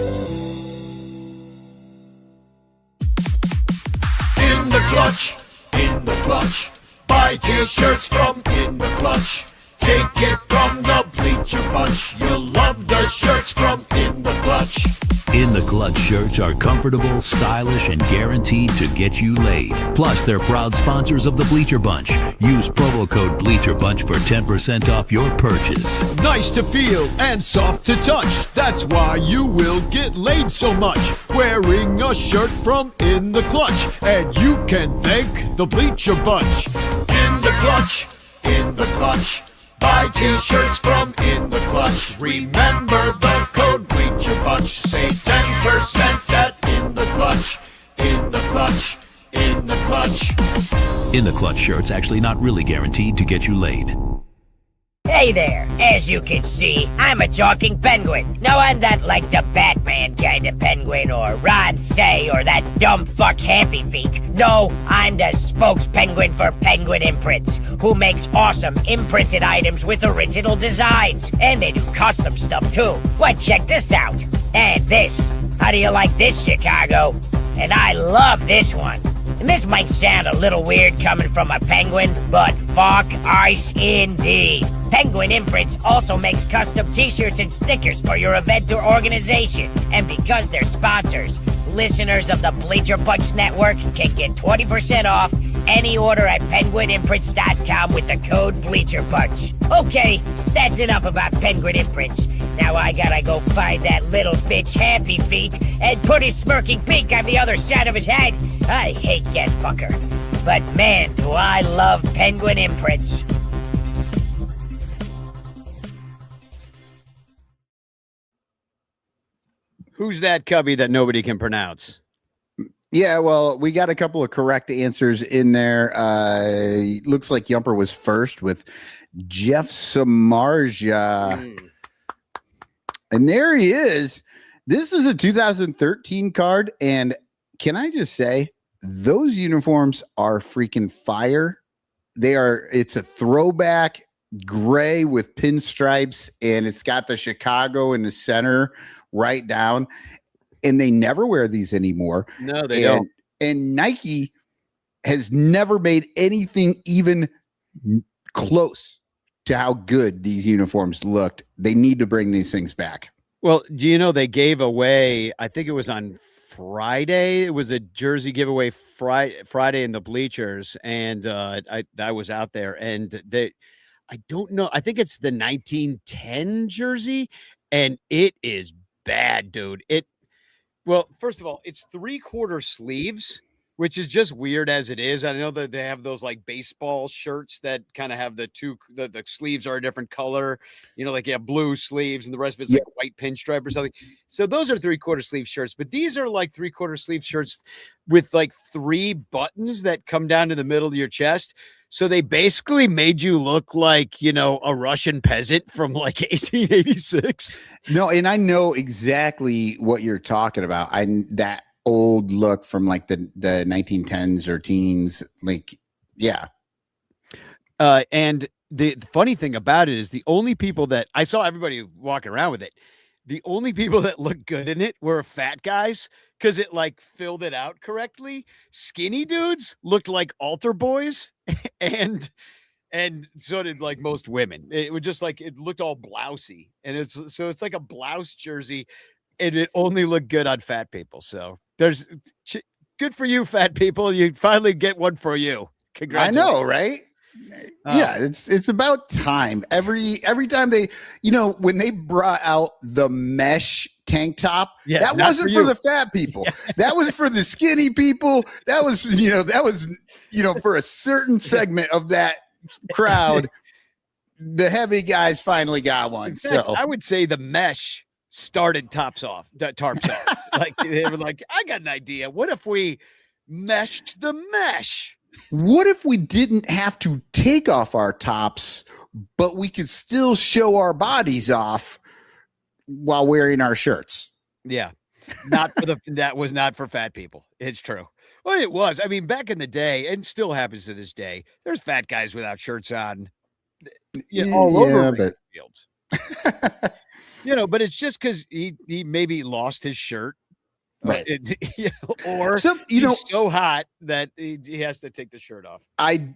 In the clutch, in the clutch. Buy t-shirts from In the Clutch. Take it from the Bleacher Bunch. You'll love the shirts from In the Clutch. In the Clutch shirts are comfortable, stylish, and guaranteed to get you laid. Plus, they're proud sponsors of the Bleacher Bunch. Use promo code BleacherBunch for 10% off your purchase. Nice to feel and soft to touch. That's why you will get laid so much. Wearing a shirt from In the Clutch. And you can thank the Bleacher Bunch. In the Clutch, in the Clutch. Buy t-shirts from In the Clutch. Remember the code Bleacher Bunch. Save 10% at In the Clutch. In the Clutch, in the Clutch. In the Clutch shirts actually not really guaranteed to get you laid. Hey there, as you can see, I'm a talking penguin. No one that like the Batman kind of penguin, or Rod Say, or that dumb fuck Happy Feet. No, I'm the spokes penguin for Penguin Imprints, who makes awesome imprinted items with original designs. And they do custom stuff too. Well, check this out. And this. How do you like this, Chicago? And I love this one. And this might sound a little weird coming from a penguin, but fuck ice indeed. Penguin Imprints also makes custom t-shirts and stickers for your event or organization. And because they're sponsors, listeners of the Bleacher Bunch Network can get 20% off any order at penguinimprints.com with the code BleacherBunch. Okay, that's enough about Penguin Imprints. Now I gotta go find that little bitch Happy Feet and put his smirking pink on the other side of his head. I hate that fucker. But man, do I love Penguin Imprints. Who's that cubby that nobody can pronounce? Yeah, well, we got a couple of correct answers in there. Looks like Yumper was first with Jeff Samardzija. And there he is. This is a 2013 card. And can I just say, those uniforms are freaking fire. It's a throwback gray with pinstripes, and it's got the Chicago in the center right down. And they never wear these anymore. No, they don't. And Nike has never made anything even close to how good these uniforms looked. They need to bring these things back. Well, do you know they gave away, I think it was on Friday, it was a jersey giveaway Friday in the bleachers, and I was out there, and I don't know, I think it's the 1910 jersey, and it is bad, dude. Well, first of all, it's 3/4 sleeves, which is just weird as it is. I know that they have those like baseball shirts that kind of have the sleeves are a different color, like you have blue sleeves and the rest of it's like a white pinstripe or something. So those are 3/4 sleeve shirts, but these are like 3/4 sleeve shirts with like 3 buttons that come down to the middle of your chest. So they basically made you look like, a Russian peasant from like 1886. No, and I know exactly what you're talking about. That old look from like the 1910s or teens, like, yeah. And the funny thing about it is the only people that I saw everybody walking around with it, the only people that looked good in it were fat guys because it like filled it out correctly. Skinny dudes looked like altar boys and so did like most women. It was just like it looked all blousy, and it's like a blouse jersey, and it only looked good on fat people. So there's good for you, fat people. You finally get one for you. Congratulations. I know, right? Yeah, it's about time. Every time they, when they brought out the mesh tank top, that wasn't for the fat people. Yeah. That was for the skinny people. That was, for a certain segment of that crowd. The heavy guys finally got one. In fact, so I would say the mesh started tarps off. Like they were like, I got an idea. What if we meshed the mesh? What if we didn't have to take off our tops, but we could still show our bodies off while wearing our shirts? Yeah. That was not for fat people. It's true. Well, it was. I mean, back in the day, and still happens to this day, there's fat guys without shirts on all over the fields. But it's just because he maybe lost his shirt. Right. Or so, he's so hot that he has to take the shirt off. I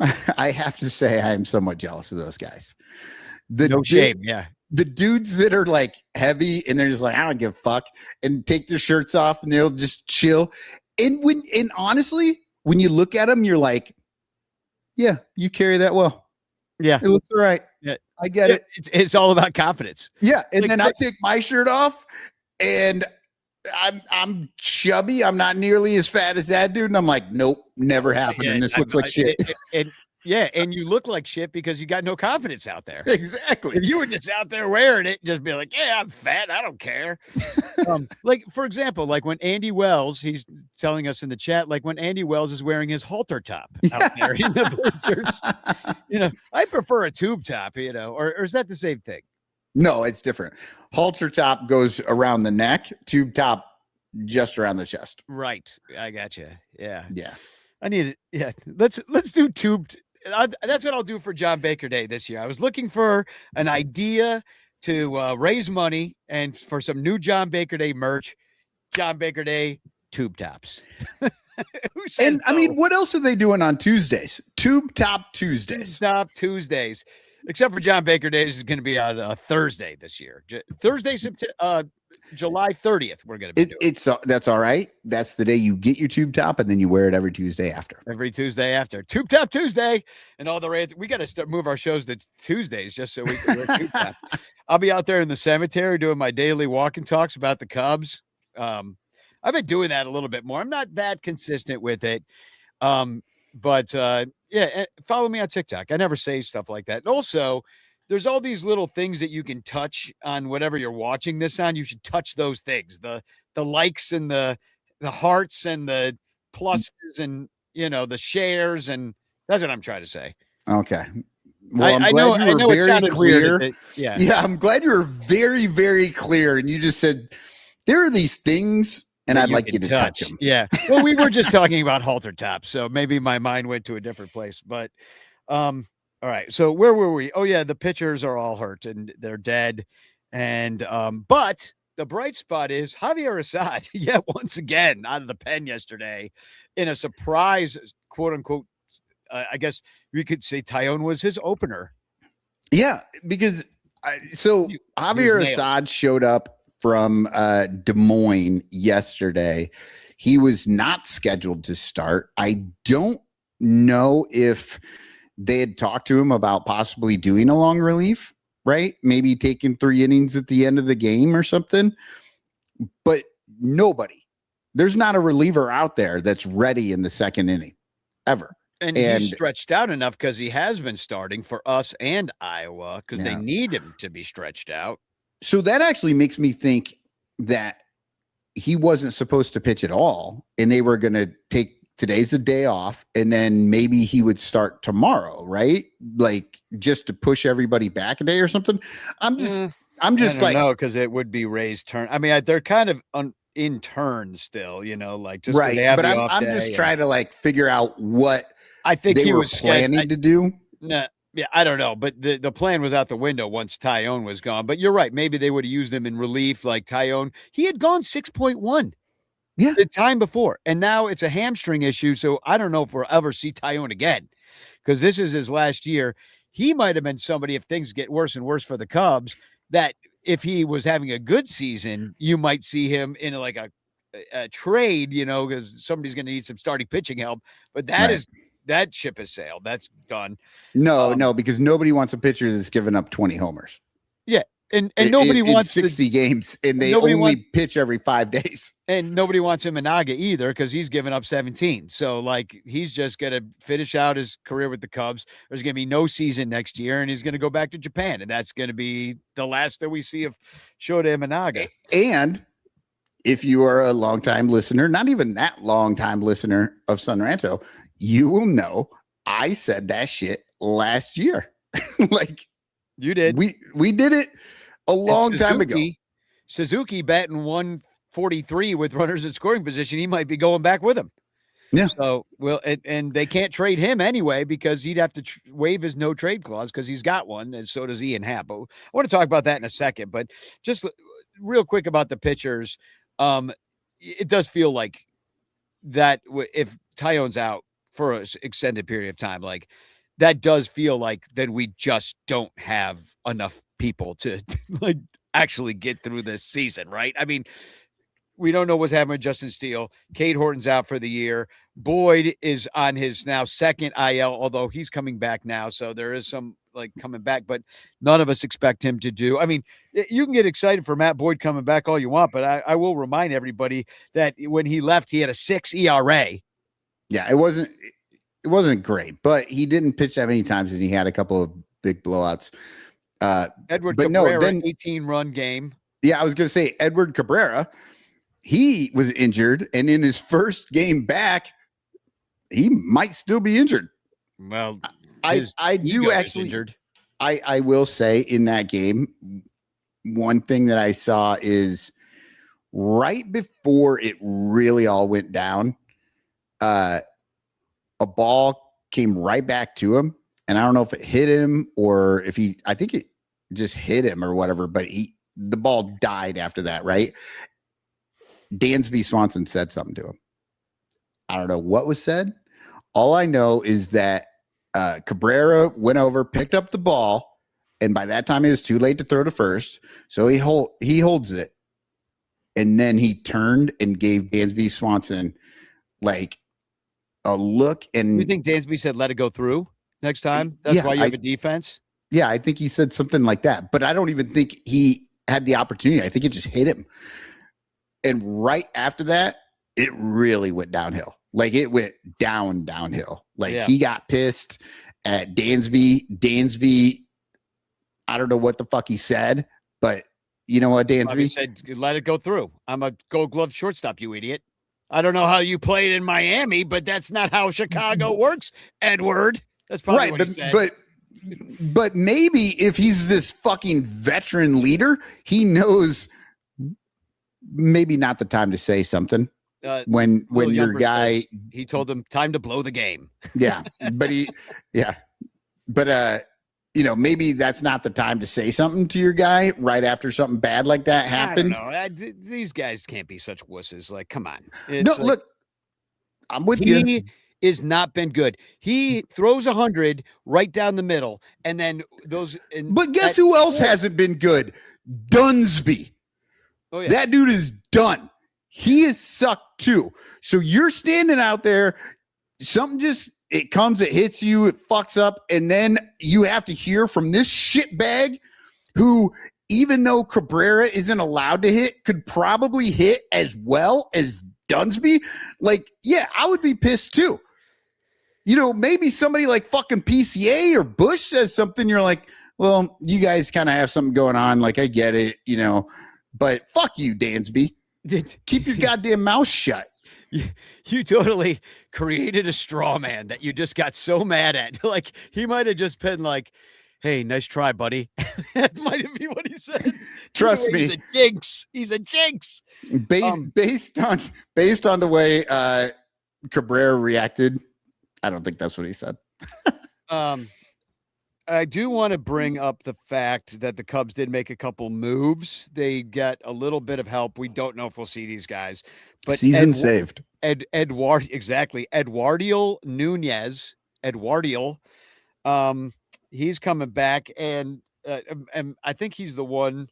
have to say I am somewhat jealous of those guys. No shame. Yeah. The dudes that are like heavy and they're just like, I don't give a fuck, and take their shirts off and they'll just chill. And honestly, when you look at them, you're like, yeah, you carry that well. Yeah. It looks all right. Yeah. I get it. It's all about confidence. Yeah. And then I take my shirt off and I'm chubby. I'm not nearly as fat as that dude. And I'm like, nope, never happening. This looks like shit. And you look like shit because you got no confidence out there. Exactly. If you were just out there wearing it, just be like, yeah, I'm fat. I don't care. Like, for example, like when Andy Wells, he's telling us in the chat, like when Andy Wells is wearing his halter top out there in the bleachers. I prefer a tube top, or is that the same thing? No, it's different. Halter top goes around the neck, tube top just around the chest. Right. I got you. Yeah. Yeah. I need it. Yeah. Let's do tube. That's what I'll do for John Baker Day this year. I was looking for an idea to raise money and for some new John Baker Day merch. John Baker Day tube tops. And I mean, what else are they doing on Tuesdays? Tube top Tuesdays. Tube top Tuesdays. Except for John Baker Day, this is going to be on Thursday this year. Thursday, July 30th. We're going to be doing. That's all right. That's the day you get your tube top, and then you wear it every Tuesday after. Every Tuesday after Tube Top Tuesday, and all the we got to move our shows to Tuesdays just so we can wear tube top. I'll be out there in the cemetery doing my daily walk and talks about the Cubs. I've been doing that a little bit more. I'm not that consistent with it. But yeah, follow me on TikTok. I never say stuff like that. And also, there's all these little things that you can touch on whatever you're watching this on. You should touch those things, the likes and the hearts and the pluses and the shares, and that's what I'm trying to say. Okay. Well, I know it sounded clear. Yeah, I'm glad you were very, very clear, and you just said there are these things. And I'd like you to touch them. Yeah. Well, we were just talking about halter tops, so maybe my mind went to a different place. But, all right. So where were we? Oh yeah, the pitchers are all hurt and they're dead. And but the bright spot is Javier Assad. Yeah, once again out of the pen yesterday in a surprise, quote unquote. I guess we could say Tyone was his opener. Yeah, because Javier Assad showed up from Des Moines yesterday. He was not scheduled to start. I don't know if they had talked to him about possibly doing a long relief right? Maybe taking 3 innings at the end of the game or something. But nobody, there's not a reliever out there that's ready in the second inning ever. And he's stretched out enough because he has been starting for us and Iowa because they need him to be stretched out. So that actually makes me think that he wasn't supposed to pitch at all, and they were going to take today's the day off, and then maybe he would start tomorrow, right? Like just to push everybody back a day or something. I'm just like, no, because it would be Ray's turn. I mean, they're kind of in turn still, like just right. But I'm just trying to like figure out what I think they he were was planning to do. Nah, yeah, I don't know, but the plan was out the window once Tyone was gone. But you're right. Maybe they would have used him in relief, like Tyone. He had gone 6.1. Yeah, the time before, and now it's a hamstring issue. So I don't know if we'll ever see Tyone again, because this is his last year. He might have been somebody, if things get worse and worse for the Cubs, that if he was having a good season, you might see him in like a trade, because somebody's going to need some starting pitching help. But that ship has sailed. That's done. No, because nobody wants a pitcher that's given up 20 homers. Yeah. And nobody wants 60 games, and they only pitch every 5 days. And nobody wants him in Naga either, because he's given up 17. So like he's just going to finish out his career with the Cubs. There's going to be no season next year, and he's going to go back to Japan, and that's going to be the last that we see of Shota Imanaga. And if you are a longtime listener, not even that long-time listener of Sun Ranto, you will know I said that shit last year. Like you did. We did it a long time ago. Suzuki batting 143 with runners in scoring position. He might be going back with him. Yeah. So, and they can't trade him anyway because he'd have to waive his no trade clause because he's got one, and so does Ian Happ. But I want to talk about that in a second. But just real quick about the pitchers, it does feel like that if Tyone's out for an extended period of time, like that does feel like then we just don't have enough people to like actually get through this season, right? I mean, we don't know what's happening with Justin Steele. Cade Horton's out for the year. Boyd is on his now second IL, although he's coming back now. So there is some like coming back, but none of us expect him to do. I mean, you can get excited for Matt Boyd coming back all you want, but I will remind everybody that when he left, he had a 6 ERA. Yeah, it wasn't great, but he didn't pitch that many times, and he had a couple of big blowouts. Edward Cabrera, 18-run game. Yeah, I was going to say Edward Cabrera. He was injured, and in his first game back, he might still be injured. Well, I do actually injured. I will say in that game, one thing that I saw is right before it really all went down, a ball came right back to him. And I don't know if it hit him or if I think it just hit him or whatever, but the ball died after that, right? Dansby Swanson said something to him. I don't know what was said. All I know is that Cabrera went over, picked up the ball, and by that time it was too late to throw to first. So he holds it. And then he turned and gave Dansby Swanson like a look. And you think Dansby said, let it go through next time? That's why you have a defense? Yeah, I think he said something like that. But I don't even think he had the opportunity. I think it just hit him. And right after that, it really went downhill. Like it went downhill. Like he got pissed at Dansby. Dansby, I don't know what the fuck he said, but you know what, Dansby? He said, let it go through. I'm a Gold Glove shortstop, you idiot. I don't know how you played in Miami, but that's not how Chicago works, Edward. That's probably what he said. But maybe if he's this fucking veteran leader, he knows maybe not the time to say something. When your guy, he told him time to blow the game. Yeah, but maybe that's not the time to say something to your guy right after something bad like that happened. I don't know. These guys can't be such wusses. Like, come on. Look, I'm with you. He has not been good. He throws 100 right down the middle, and then those. But guess who else hasn't been good? Dunsby. Oh yeah, that dude is done. He is sucked too. So you're standing out there, something it comes, it hits you, it fucks up, and then you have to hear from this shitbag who, even though Cabrera isn't allowed to hit, could probably hit as well as Dunsby. Like, yeah, I would be pissed too. You know, maybe somebody like fucking PCA or Bush says something, you're like, well, you guys kind of have something going on. Like, I get it, you know, but fuck you, Dansby. Keep your goddamn mouth shut. You totally created a straw man that you just got so mad at. Like, he might have just been like, hey, nice try, buddy. That might have been what he said. Trust me. He's a jinx. He's a jinx. Based on the way Cabrera reacted, I don't think that's what he said. I do want to bring up the fact that the Cubs did make a couple moves. They get a little bit of help. We don't know if we'll see these guys, but season saved. Eduardiel Nunez, he's coming back, and I think he's the one.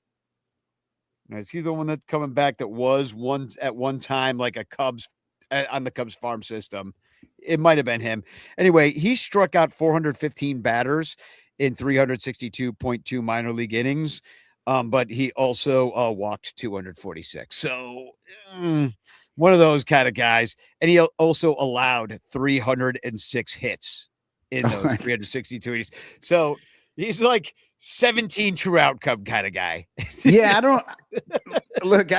Is he the one that's coming back that was at one time like a Cubs on the Cubs farm system? It might have been him. Anyway, he struck out 415 batters in 362.2 minor league innings, but he also walked 246. So one of those kind of guys. And he also allowed 306 hits in those 362 innings. So he's like 17 true outcome kind of guy. Yeah, I don't look.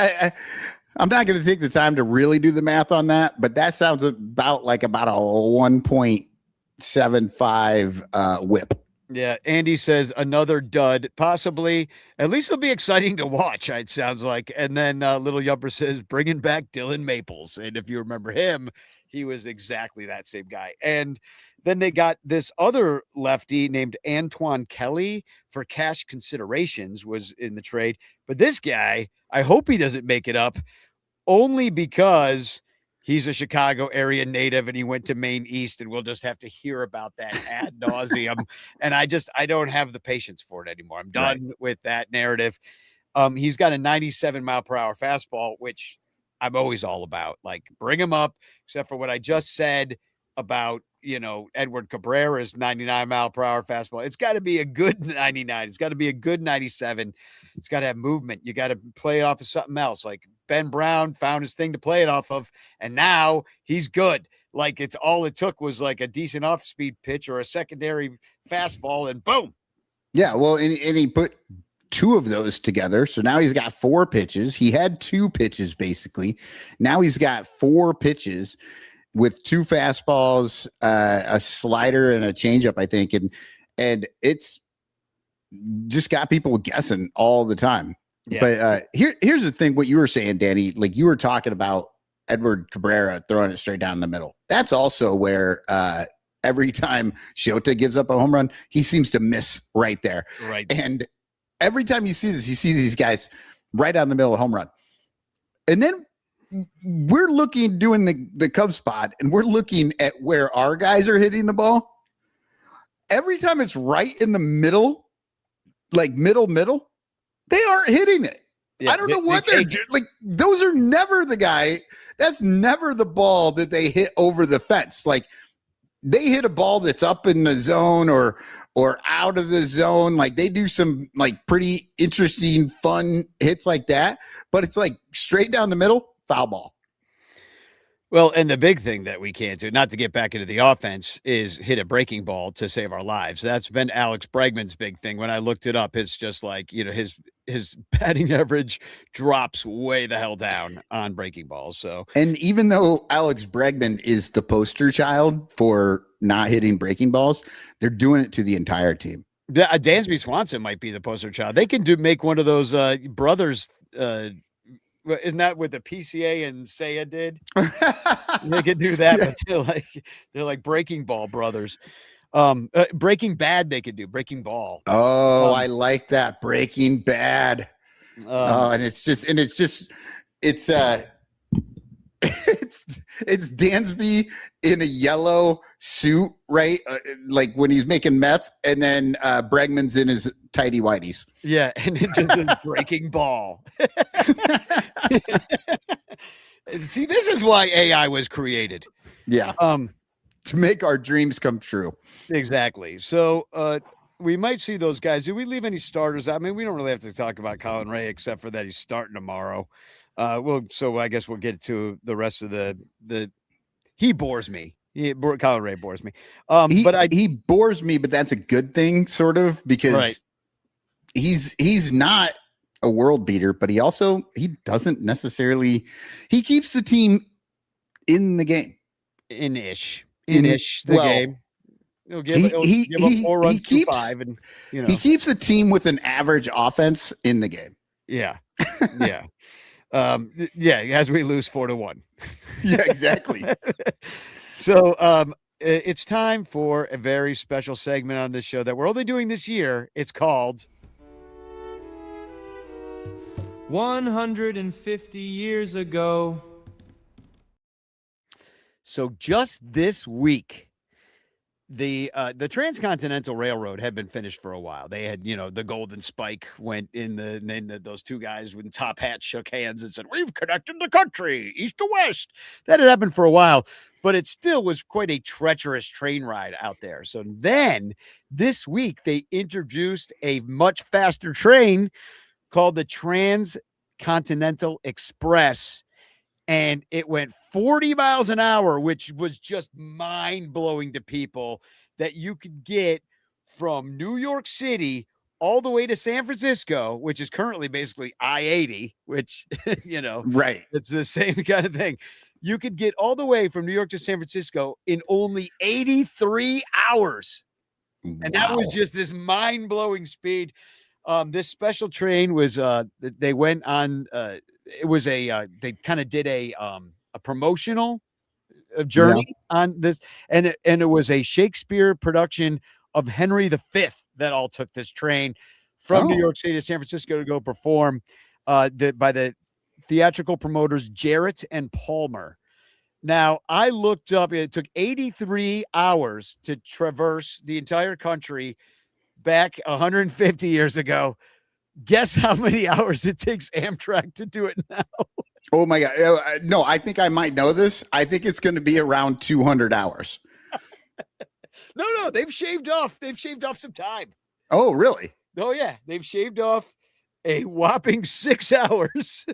I'm not going to take the time to really do the math on that, but that sounds about a 1.75 whip. Yeah, Andy says another dud, possibly. At least it'll be exciting to watch, it sounds like. And then Little Yumper says bringing back Dylan Maples. And if you remember him, he was exactly that same guy. And then they got this other lefty named Antoine Kelly for cash considerations was in the trade. But this guy, I hope he doesn't make it up, only because he's a Chicago area native and he went to Maine East, and we'll just have to hear about that ad nauseum. And I don't have the patience for it anymore. I'm done with that narrative. He's got a 97-mile-per-hour fastball, which I'm always all about. Like, bring him up, except for what I just said about, Edward Cabrera's 99-mile-per-hour fastball. It's got to be a good 99. It's got to be a good 97. It's got to have movement. You got to play it off of something else. Like, Ben Brown found his thing to play it off of, and now he's good. Like, it's all it took was like a decent off-speed pitch or a secondary fastball, and boom. Yeah, well, and he put two of those together, so now he's got 4 pitches. He had 2 pitches, basically. Now he's got 4 pitches with 2 fastballs, a slider, and a changeup, I think, and it's just got people guessing all the time. Yeah. But here's the thing, what you were saying, Danny, like you were talking about Edward Cabrera throwing it straight down the middle. That's also where every time Shota gives up a home run, he seems to miss right there. Right. And every time you see this, you see these guys right down the middle of the home run. And then we're doing the Cubs spot, and we're looking at where our guys are hitting the ball. Every time it's right in the middle, like middle, they aren't hitting it. Yeah, I don't know what they're doing. Like, those are never the guy. That's never the ball that they hit over the fence. Like, they hit a ball that's up in the zone or out of the zone. Like, they do some like pretty interesting, fun hits like that. But it's like straight down the middle, foul ball. Well, and the big thing that we can't do, not to get back into the offense, is hit a breaking ball to save our lives. That's been Alex Bregman's big thing. When I looked it up, it's just like, his batting average drops way the hell down on breaking balls. So, and even though Alex Bregman is the poster child for not hitting breaking balls, they're doing it to the entire team. Yeah, Dansby Swanson might be the poster child. They can make one of those brothers. Isn't that what the PCA and Saya did? They could do that, yeah. But they're like Breaking Ball brothers. Breaking Bad, they could do Breaking Ball. Oh, I like that. Breaking Bad. And it's Dansby in a yellow suit, right? Like when he's making meth, and then Bregman's in his tighty whities. Yeah, and it just is Breaking Ball. See, this is why AI was created. Yeah. To make our dreams come true. Exactly. So we might see those guys. Did we leave any starters? I mean, we don't really have to talk about Colin Ray except for that he's starting tomorrow. So I guess we'll get to the rest of the. He bores me. Colin Ray bores me. He bores me, but that's a good thing, sort of, because he's not a world beater, but he doesn't necessarily. He keeps the team in the game. In-ish the game. He'll give up 4 runs to 5, and he keeps the team with an average offense in the game. Yeah, yeah, as we lose 4-1. Yeah, exactly. So it's time for a very special segment on this show that we're only doing this year. It's called 150 years ago. So just this week, the Transcontinental Railroad had been finished for a while. They had, the Golden Spike went in those two guys with top hats shook hands and said, "We've connected the country east to west." That had happened for a while, but it still was quite a treacherous train ride out there. So then this week they introduced a much faster train called the Transcontinental Express. And it went 40 miles an hour, which was just mind-blowing to people, that you could get from New York City all the way to San Francisco, which is currently basically I-80, which, right. It's the same kind of thing. You could get all the way from New York to San Francisco in only 83 hours. And that was just this mind-blowing speed. This special train was, they went on, it was they kind of did a promotional journey on this, and it was a Shakespeare production of Henry V that all took this train from New York City to San Francisco to go perform by the theatrical promoters Jarrett and Palmer. Now, I looked up, it took 83 hours to traverse the entire country back 150 years ago. Guess how many hours it takes Amtrak to do it now? Oh my God. No, I think I might know this. I think it's going to be around 200 hours. No, they've shaved off. They've shaved off some time. Oh, really? Oh, yeah. They've shaved off a whopping 6 hours.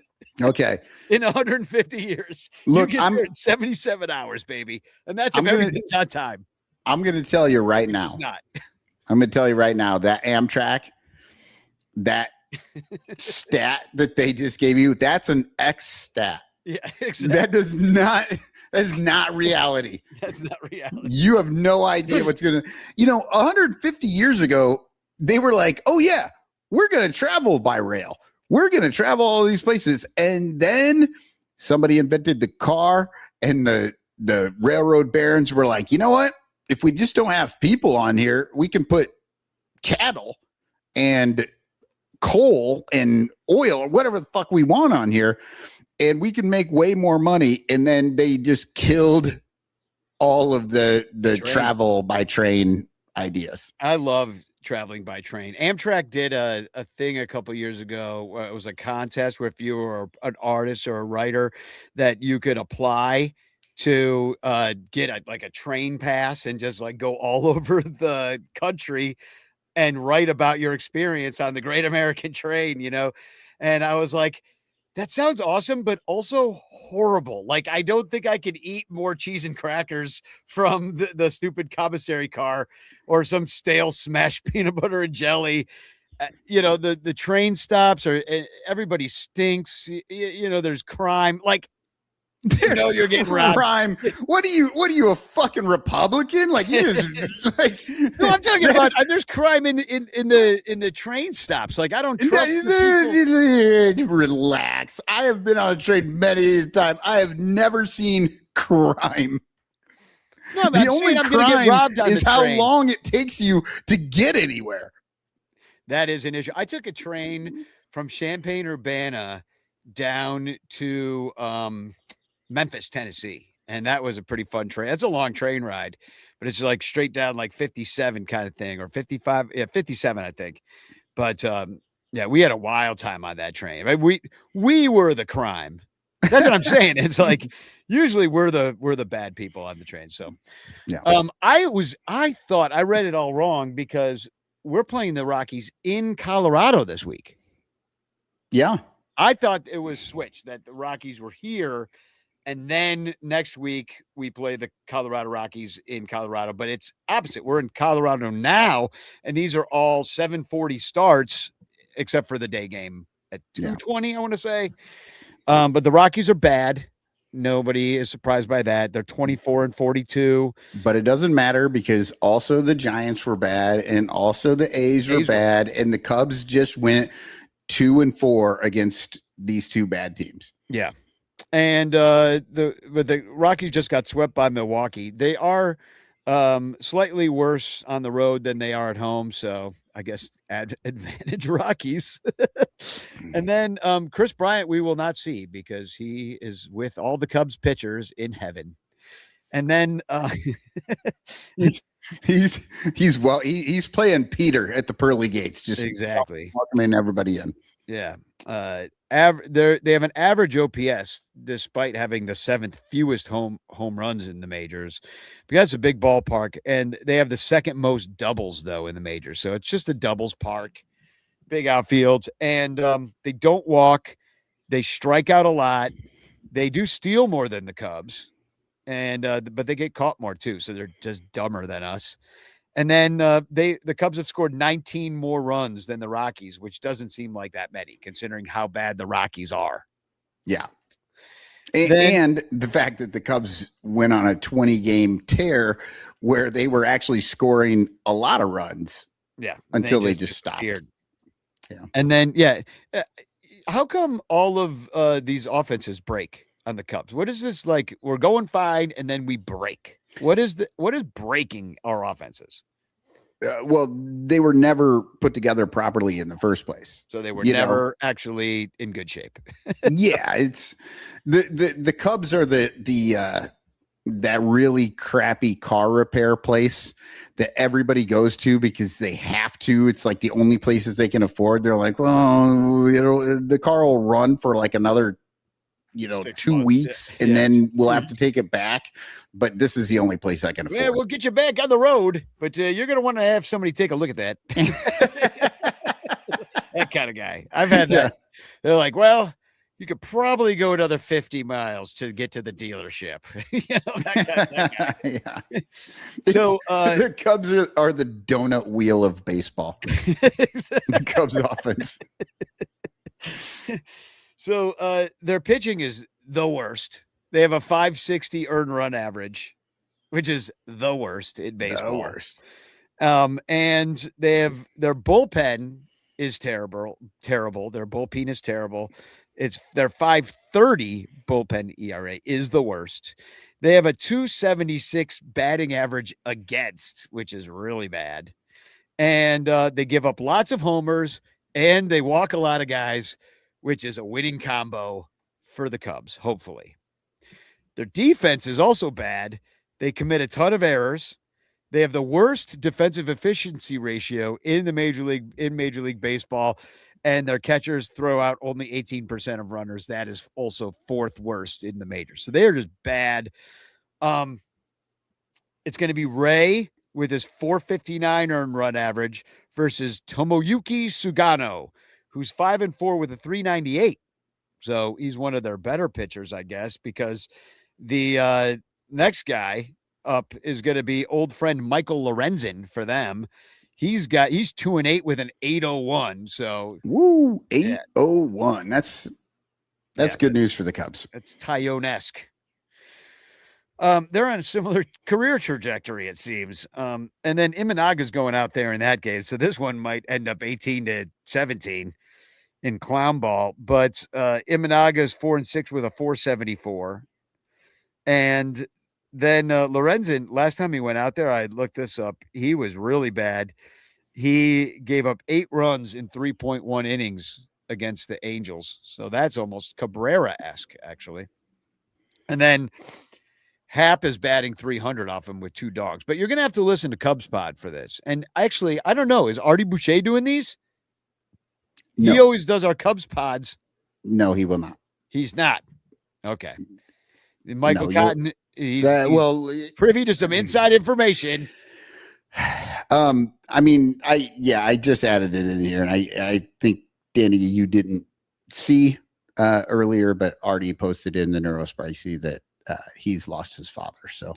Okay. In 150 years. Look, I'm in 77 hours, baby. And that's if everything's on time. I'm going to tell you right now. It's not. I'm going to tell you right now that Amtrak, that stat that they just gave you, that's an X stat. Yeah, exactly. That is not reality. That's not reality. You have no idea what's going to, 150 years ago, they were like, oh yeah, we're going to travel by rail. We're going to travel all these places. And then somebody invented the car, and the railroad barons were like, you know what? If we just don't have people on here, we can put cattle and coal and oil or whatever the fuck we want on here, and we can make way more money. And then they just killed all of the travel by train ideas. I love traveling by train. Amtrak did a thing a couple years ago where it was a contest where if you were an artist or a writer, that you could apply to get a train pass and just go all over the country and write about your experience on the Great American Train, And I was like, that sounds awesome, but also horrible. I don't think I could eat more cheese and crackers from the stupid commissary car or some stale smashed peanut butter and jelly. The train stops, or everybody stinks. There's crime. You're getting robbed. Crime. What are you, a fucking Republican? You just No, I'm talking about there's crime in the train stops. I don't trust Relax. I have been on a train many times. I have never seen crime. No, the only crime is how long it takes you to get anywhere. That is an issue. I took a train from Champaign-Urbana down to Memphis, Tennessee. And that was a pretty fun train. That's a long train ride, but it's straight down 57 kind of thing, or 55. Yeah, 57, I think. But yeah, we had a wild time on that train. We were the crime. That's what I'm saying. It's usually we're the bad people on the train. So yeah. I thought I read it all wrong, because we're playing the Rockies in Colorado this week. Yeah. I thought it was switched, that the Rockies were here, and then next week we play the Colorado Rockies in Colorado, but it's opposite. We're in Colorado now, and these are all 7:40 starts, except for the day game at 2:20, I want to say. But the Rockies are bad. Nobody is surprised by that. They're 24-42. But it doesn't matter because also the Giants were bad and also the A's were bad, and the Cubs just went 2-4 against these two bad teams. Yeah. And the Rockies just got swept by Milwaukee. They are slightly worse on the road than they are at home, so I guess advantage Rockies. And then Chris Bryant we will not see because he is with all the Cubs pitchers in heaven. And then he's playing Peter at the pearly gates, just exactly welcoming everybody in. Yeah. They have an average OPS despite having the 7th fewest home runs in the majors, because it's a big ballpark, and they have the 2nd most doubles though in the majors. So it's just a doubles park, big outfields, and they don't walk. They strike out a lot. They do steal more than the Cubs, and but they get caught more too. So they're just dumber than us. And then the Cubs have scored 19 more runs than the Rockies, which doesn't seem like that many considering how bad the Rockies are. Yeah. And the fact that the Cubs went on a 20-game tear where they were actually scoring a lot of runs. Yeah. Until they just stopped. Yeah. And then, how come all of these offenses break on the Cubs? What is this like? We're going fine and then we break. What is breaking our offenses? Well, they were never put together properly in the first place. So they were never actually in good shape. Yeah, it's the Cubs are the that really crappy car repair place that everybody goes to because they have to. It's like the only places they can afford. They're like, well, the car will run for like another 2 weeks, and then we'll have to take it back. But this is the only place I can afford. Yeah, we'll get you back on the road, but you're going to want to have somebody take a look at that. That kind of guy. I've had that. They're like, well, you could probably go another 50 miles to get to the dealership. That guy. Yeah. So the Cubs are the donut wheel of baseball. The Cubs offense. So their pitching is the worst. They have a 560 earned run average, which is the worst in baseball. The worst. And they have their bullpen is terrible. Their bullpen is terrible. It's their 5.30 bullpen ERA is the worst. They have a 276 batting average against, which is really bad. And they give up lots of homers and they walk a lot of guys, which is a winning combo for the Cubs, hopefully. Their defense is also bad. They commit a ton of errors. They have the worst defensive efficiency ratio in Major League Baseball, and their catchers throw out only 18% of runners. That is also 4th worst in the majors. So they are just bad. It's going to be Ray with his 459 earned run average versus Tomoyuki Sugano, who's 5-4 with a 398. So he's one of their better pitchers, I guess, because the next guy up is going to be old friend Michael Lorenzen for them. He's 2-8 with an 801. So 801. That's good news for the Cubs. It's Tyone-esque. They're on a similar career trajectory, it seems. And then Imanaga's going out there in that game. So this one might end up 18-17 in clown ball. But Imanaga's 4-6 with a 474. And then Lorenzen, last time he went out there, I looked this up. He was really bad. He gave up 8 runs in 3.1 innings against the Angels. So that's almost Cabrera-esque, actually. And then Happ is batting 300 off him with 2 dogs. But you're going to have to listen to Cubs Pod for this. And actually, I don't know. Is Artie Boucher doing these? No. He always does our Cubs Pods. No, he will not. He's not. Okay. Michael Cotton, he's well, privy to some inside information. I mean, I just added it in here, and I think Danny, you didn't see earlier, but Artie posted in the Neurospicy that he's lost his father. So,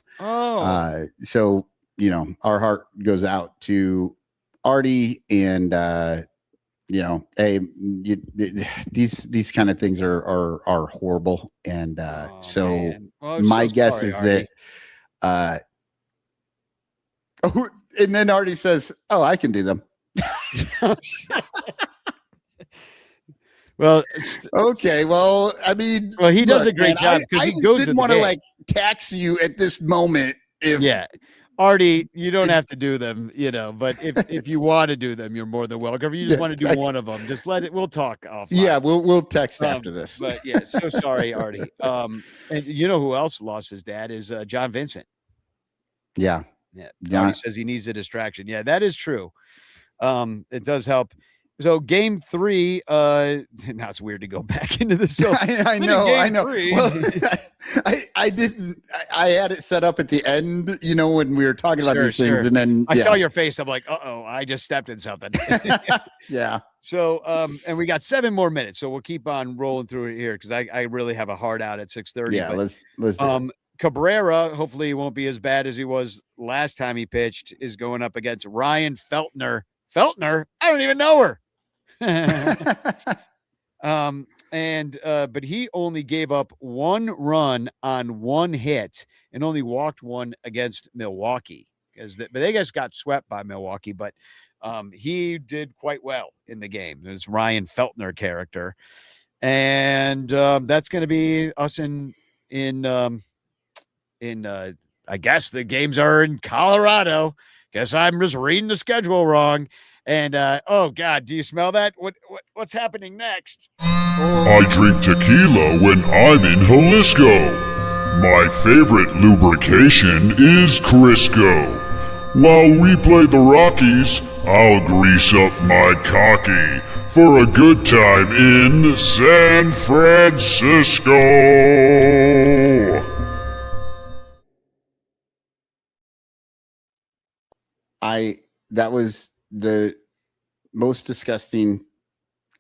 so you know, our heart goes out to Artie, and you know, hey, these kind of things are horrible, and so my guess is Artie. That and then Artie says, "Oh, I can do them." Well, okay. Well, I mean, he does a great job because he goes. Didn't want to like tax you at this moment. Artie, you don't have to do them, you know, but if you want to do them, you're more than welcome. If you just want to do one of them, just let it. We'll talk offline. Yeah, we'll text after this. But yeah, so sorry, Artie. And you know who else lost his dad is John Vincent. Yeah. Artie says he needs a distraction. Yeah, that is true. It does help. So game 3, now it's weird to go back into this. So I know. Well, I had it set up at the end, you know, when we were talking about these things, and then I saw your face. I'm like, I just stepped in something. Yeah. So, and we got 7 more minutes, so we'll keep on rolling through it here because I really have a hard out at 6:30. Yeah, let's Cabrera, hopefully he won't be as bad as he was last time he pitched, is going up against Ryan Feltner. Feltner? I don't even know her. But he only gave up 1 run on 1 hit and only walked 1 against Milwaukee because they just got swept by Milwaukee, but he did quite well in the game. This Ryan Feltner character. And that's going to be us in I guess the games are in Colorado. Guess I'm just reading the schedule wrong. And oh God, do you smell that? What's happening next? I drink tequila when I'm in Jalisco. My favorite lubrication is Crisco. While we play the Rockies, I'll grease up my cocky for a good time in San Francisco. That was the most disgusting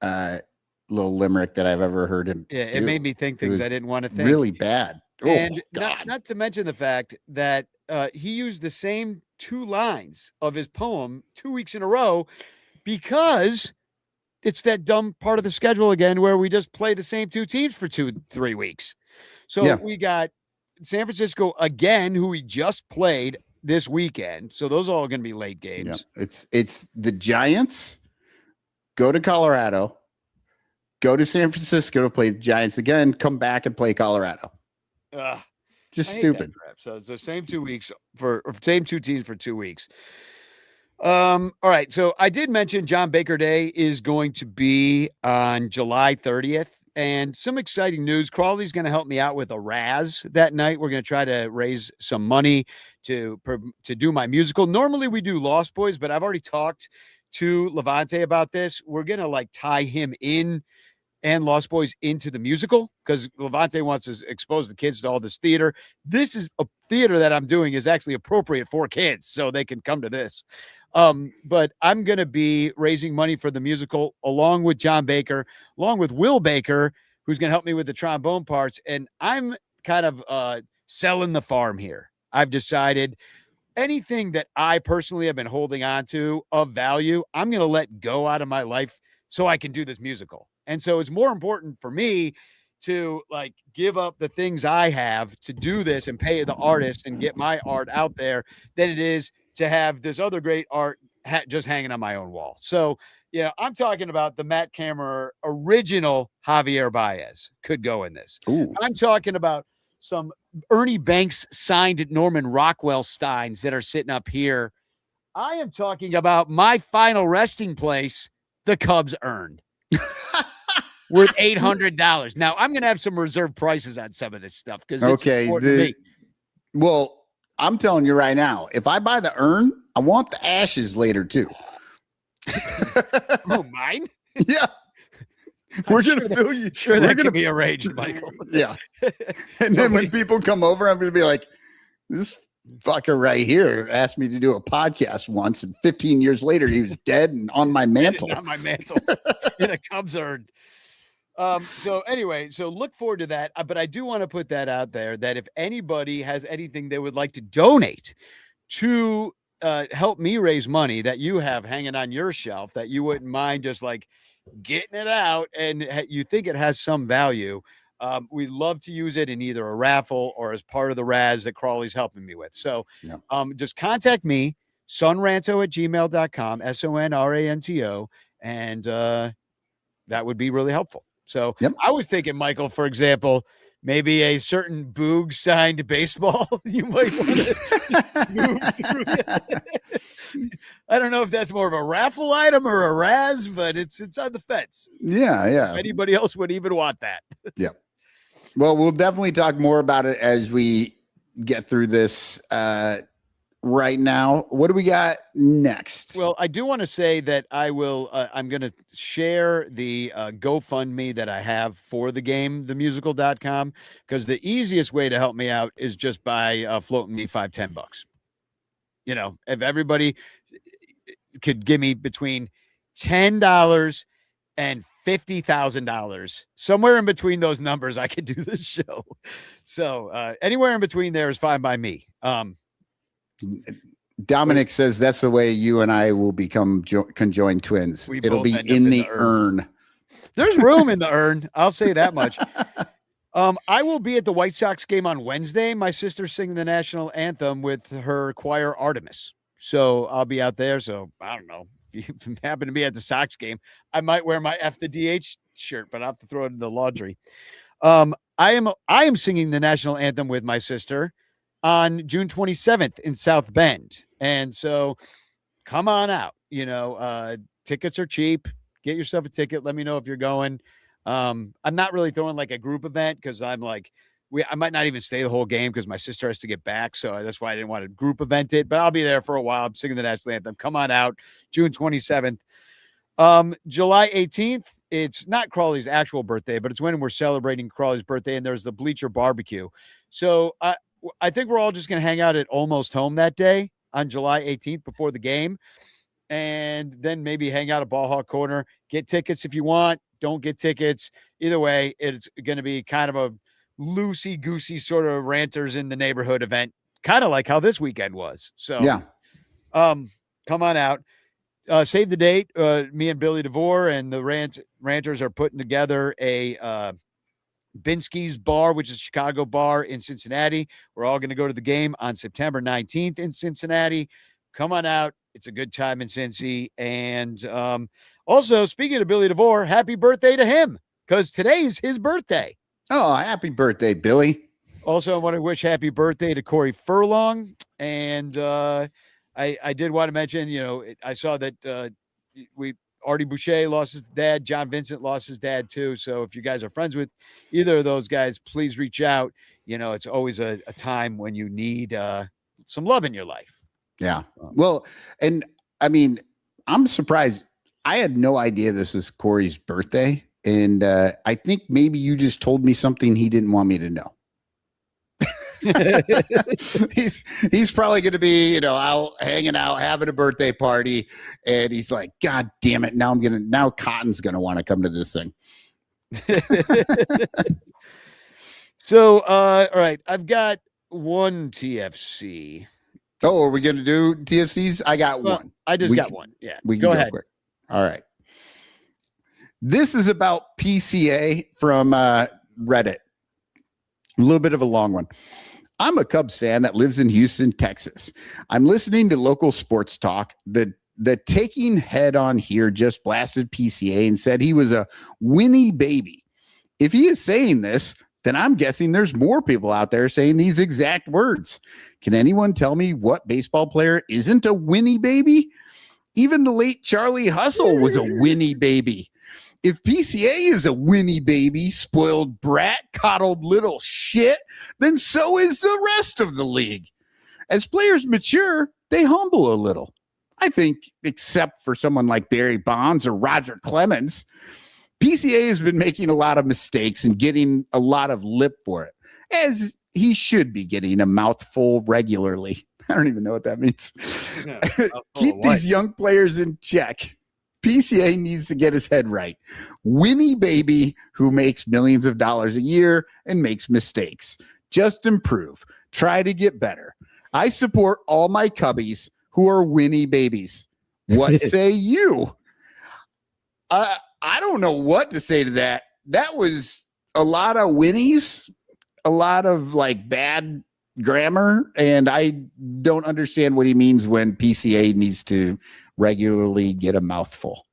little limerick that I've ever heard him. Yeah, it made me think things I didn't want to think. Really bad. And not to mention the fact that he used the same 2 lines of his poem 2 weeks in a row because it's that dumb part of the schedule again where we just play the same 2 teams for 2-3 weeks. So we got San Francisco again, who we just played this weekend. So those are all going to be late games. Yeah. It's the Giants go to Colorado, go to San Francisco to play the Giants again, come back and play Colorado. Just stupid. So it's the same 2 weeks same 2 teams for 2 weeks. All right. So I did mention John Baker Day is going to be on July 30th. And some exciting news. Crawley's going to help me out with a Raz that night. We're going to try to raise some money to do my musical. Normally we do Lost Boys, but I've already talked to Levante about this. We're going to like tie him in and Lost Boys into the musical because Levante wants to expose the kids to all this theater. This is a theater that I'm doing is actually appropriate for kids, so they can come to this. But I'm going to be raising money for the musical along with John Baker, along with Will Baker, who's going to help me with the trombone parts. And I'm kind of selling the farm here. I've decided anything that I personally have been holding on to of value, I'm going to let go out of my life so I can do this musical. And so it's more important for me to like give up the things I have to do this and pay the artist and get my art out there than it is to have this other great art just hanging on my own wall. So, you know, I'm talking about the Matt Cameron original Javier Baez could go in this. Ooh. I'm talking about some Ernie Banks signed Norman Rockwell Steins that are sitting up here. I am talking about my final resting place, the Cubs earned. Worth $800. Now I'm going to have some reserve prices on some of this stuff because it's important to me. Well, I'm telling you right now, if I buy the urn, I want the ashes later too. Oh, mine? Yeah. We're going to fill you. Sure, that can be arranged, Michael. Yeah. And then when people come over, I'm going to be like, this fucker right here asked me to do a podcast once, and 15 years later, he was dead and on my mantle. On my mantle in a Cubs urn. So anyway, so look forward to that. But I do want to put that out there that if anybody has anything they would like to donate to help me raise money that you have hanging on your shelf that you wouldn't mind just like getting it out and you think it has some value, we'd love to use it in either a raffle or as part of the Raz that Crawley's helping me with. So just contact me, sonranto@gmail.com, SONRANTO, and that would be really helpful. So I was thinking, Michael, for example, maybe a certain Boog signed baseball you might want to move through. I don't know if that's more of a raffle item or a Raz, but it's on the fence. Yeah. If anybody else would even want that. Yeah. Well, we'll definitely talk more about it as we get through this. Right now, what do we got next? Well, I do want to say that I'm going to share the GoFundMe that I have for the game, themusical.com, because the easiest way to help me out is just by floating me $5-10. You know, if everybody could give me between $10 and $50,000, somewhere in between those numbers, I could do this show. So anywhere in between there is fine by me. Dominic says that's the way you and I will become conjoined twins. It'll be in the urn. There's room in the urn. I'll say that much. I will be at the White Sox game on Wednesday. My sister's singing the national anthem with her choir Artemis. So I'll be out there. So I don't know if you happen to be at the Sox game, I might wear my F the DH shirt, but I'll have to throw it in the laundry. I am singing the national anthem with my sister on June 27th in South Bend. And so come on out, tickets are cheap. Get yourself a ticket. Let me know if you're going. I'm not really throwing like a group event because I'm like, I might not even stay the whole game because my sister has to get back. So that's why I didn't want to group event it, but I'll be there for a while. I'm singing the national anthem. Come on out June 27th. July 18th. It's not Crawley's actual birthday, but it's when we're celebrating Crawley's birthday and there's the Bleacher Barbecue. So I think we're all just going to hang out at Almost Home that day on July 18th before the game. And then maybe hang out at Ball Hawk Corner, get tickets if you want, don't get tickets. Either way, it's going to be kind of a loosey-goosey sort of ranters in the neighborhood event, kind of like how this weekend was. So come on out. Save the date. Me and Billy DeVore and the ranters are putting together a Binsky's Bar, which is a Chicago bar in Cincinnati. We're all going to go to the game on September 19th in Cincinnati. Come on out. It's a good time in Cincy. And also, speaking of Billy DeVore, happy birthday to him because today is his birthday. Oh, happy birthday, Billy. Also, I want to wish happy birthday to Corey Furlong. And I did want to mention, I saw that Artie Boucher lost his dad. John Vincent lost his dad too. So if you guys are friends with either of those guys, please reach out. It's always a time when you need some love in your life. Yeah. Well, and I mean, I'm surprised. I had no idea this was Corey's birthday. And I think maybe you just told me something he didn't want me to know. he's probably going to be, out hanging out, having a birthday party. And he's like, God damn it. Now Cotton's going to want to come to this thing. So, all right, I've got one TFC. Oh, are we going to do TFCs? I got one. I just got one. Yeah. We can go ahead. Quick. All right. This is about PCA from Reddit. A little bit of a long one. I'm a Cubs fan that lives in Houston, Texas. I'm listening to local sports talk. The taking head on here just blasted PCA and said he was a Winnie baby. If he is saying this, then I'm guessing there's more people out there saying these exact words. Can anyone tell me what baseball player isn't a Winnie baby? Even the late Charlie Hustle was a Winnie baby. If PCA is a Winnie baby, spoiled brat, coddled little shit, then so is the rest of the league. As players mature, they humble a little. I think, except for someone like Barry Bonds or Roger Clemens, PCA has been making a lot of mistakes and getting a lot of lip for it, as he should be getting a mouthful regularly. I don't even know what that means. Yeah, Keep these young players in check. PCA needs to get his head right. Winnie baby who makes millions of dollars a year and makes mistakes. Just improve. Try to get better. I support all my cubbies who are Winnie babies. What say you? I don't know what to say to that. That was a lot of Winnies, a lot of like bad grammar, and I don't understand what he means when PCA needs to regularly get a mouthful.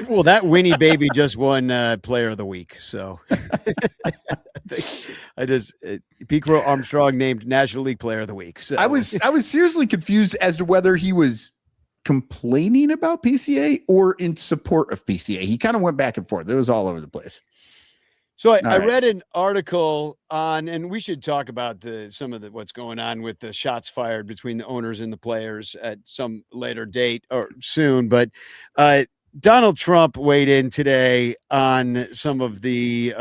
Well, that Winnie baby just won Player of the Week, so Pete Crow Armstrong named National League Player of the Week. So I was seriously confused as to whether he was complaining about PCA or in support of PCA. He kind of went back and forth. It was all over the place. So I read an article on, and we should talk about some of what's going on with the shots fired between the owners and the players at some later date or soon. But Donald Trump weighed in today on some of the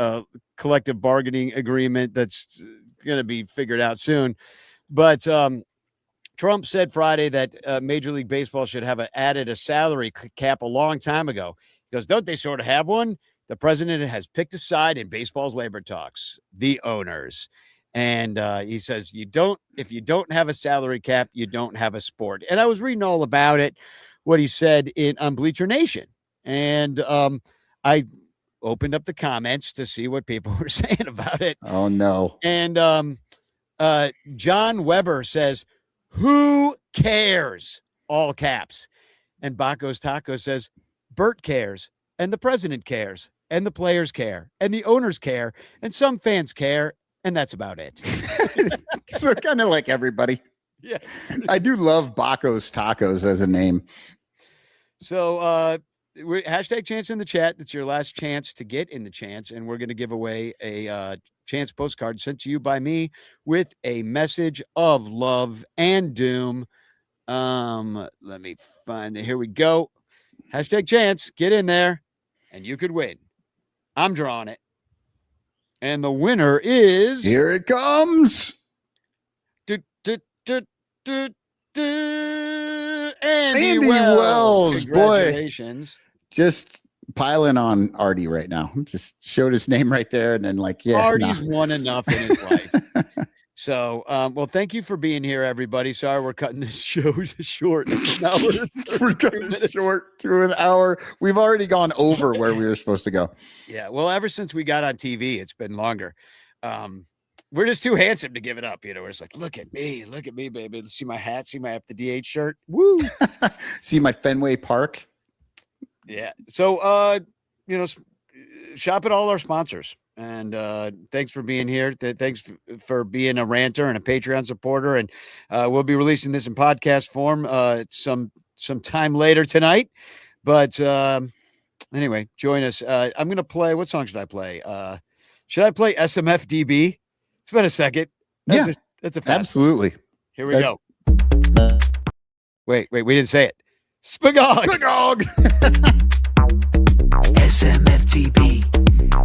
collective bargaining agreement that's going to be figured out soon. But Trump said Friday that Major League Baseball should have added a salary cap a long time ago. He goes, don't they sort of have one? The president has picked a side in baseball's labor talks, the owners. And he says, if you don't have a salary cap, you don't have a sport. And I was reading all about it, what he said on Bleacher Nation. And I opened up the comments to see what people were saying about it. Oh, no. And John Weber says, who cares? All caps. And Baco's Taco says, Bert cares. And the president cares. And the players care. And the owners care. And some fans care. And that's about it. So kind of like everybody. Yeah. I do love Baco's Tacos as a name. So hashtag chance in the chat. That's your last chance to get in the chance. And we're going to give away a chance postcard sent to you by me with a message of love and doom. Let me find it. Here we go. Hashtag chance. Get in there and you could win. I'm drawing it. And the winner is... Here it comes. Andy Wells. Congratulations. Boy. Just piling on Artie right now. Just showed his name right there. And then Artie's won enough in his life. So, well, thank you for being here, everybody. Sorry, we're cutting this show short. Now we're cutting it short to an hour. We've already gone over where we were supposed to go. Yeah. Well, ever since we got on TV, it's been longer. We're just too handsome to give it up. We're just like, look at me, baby. See my hat, see my After DH shirt. Woo. See my Fenway Park. Yeah. So, shop at all our sponsors. And thanks for being here. Thanks for being a ranter and a Patreon supporter. And we'll be releasing this in podcast form some time later tonight. But anyway, join us. I'm going to play. What song should I play? Should I play SMFDB? It's been a second. That's a fast. Absolutely. Here we go. Wait. We didn't say it. Spagog. SMFTB.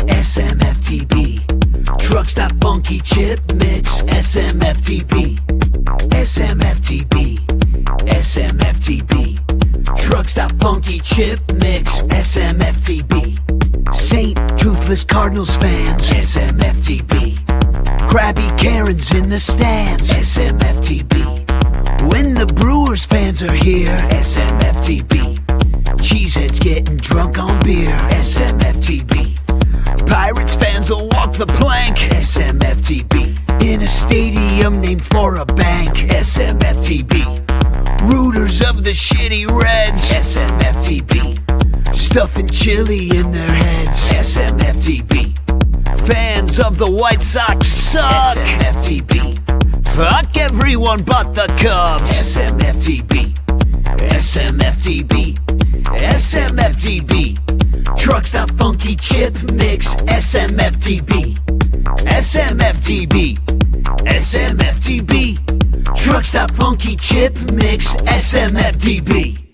SMFTB. Truck stop funky chip mix. SMFTB. SMFTB. SMFTB. Truck stop funky chip mix. SMFTB. Saint Toothless Cardinals fans. SMFTB. Krabby Karens in the stands. SMFTB. When the Brewers fans are here. SMFTB. Cheeseheads getting drunk on beer. SMFTB. Pirates fans will walk the plank. SMFTB. In a stadium named for a bank. SMFTB. Rooters of the shitty Reds. SMFTB. Stuffing chili in their heads. SMFTB. Fans of the White Sox suck. SMFTB. Fuck everyone but the Cubs. SMFTB. SMFTB. SMFTB. Truck stop funky chip mix. SMFTB. SMFTB. SMFTB. Truck stop funky chip mix. SMFTB.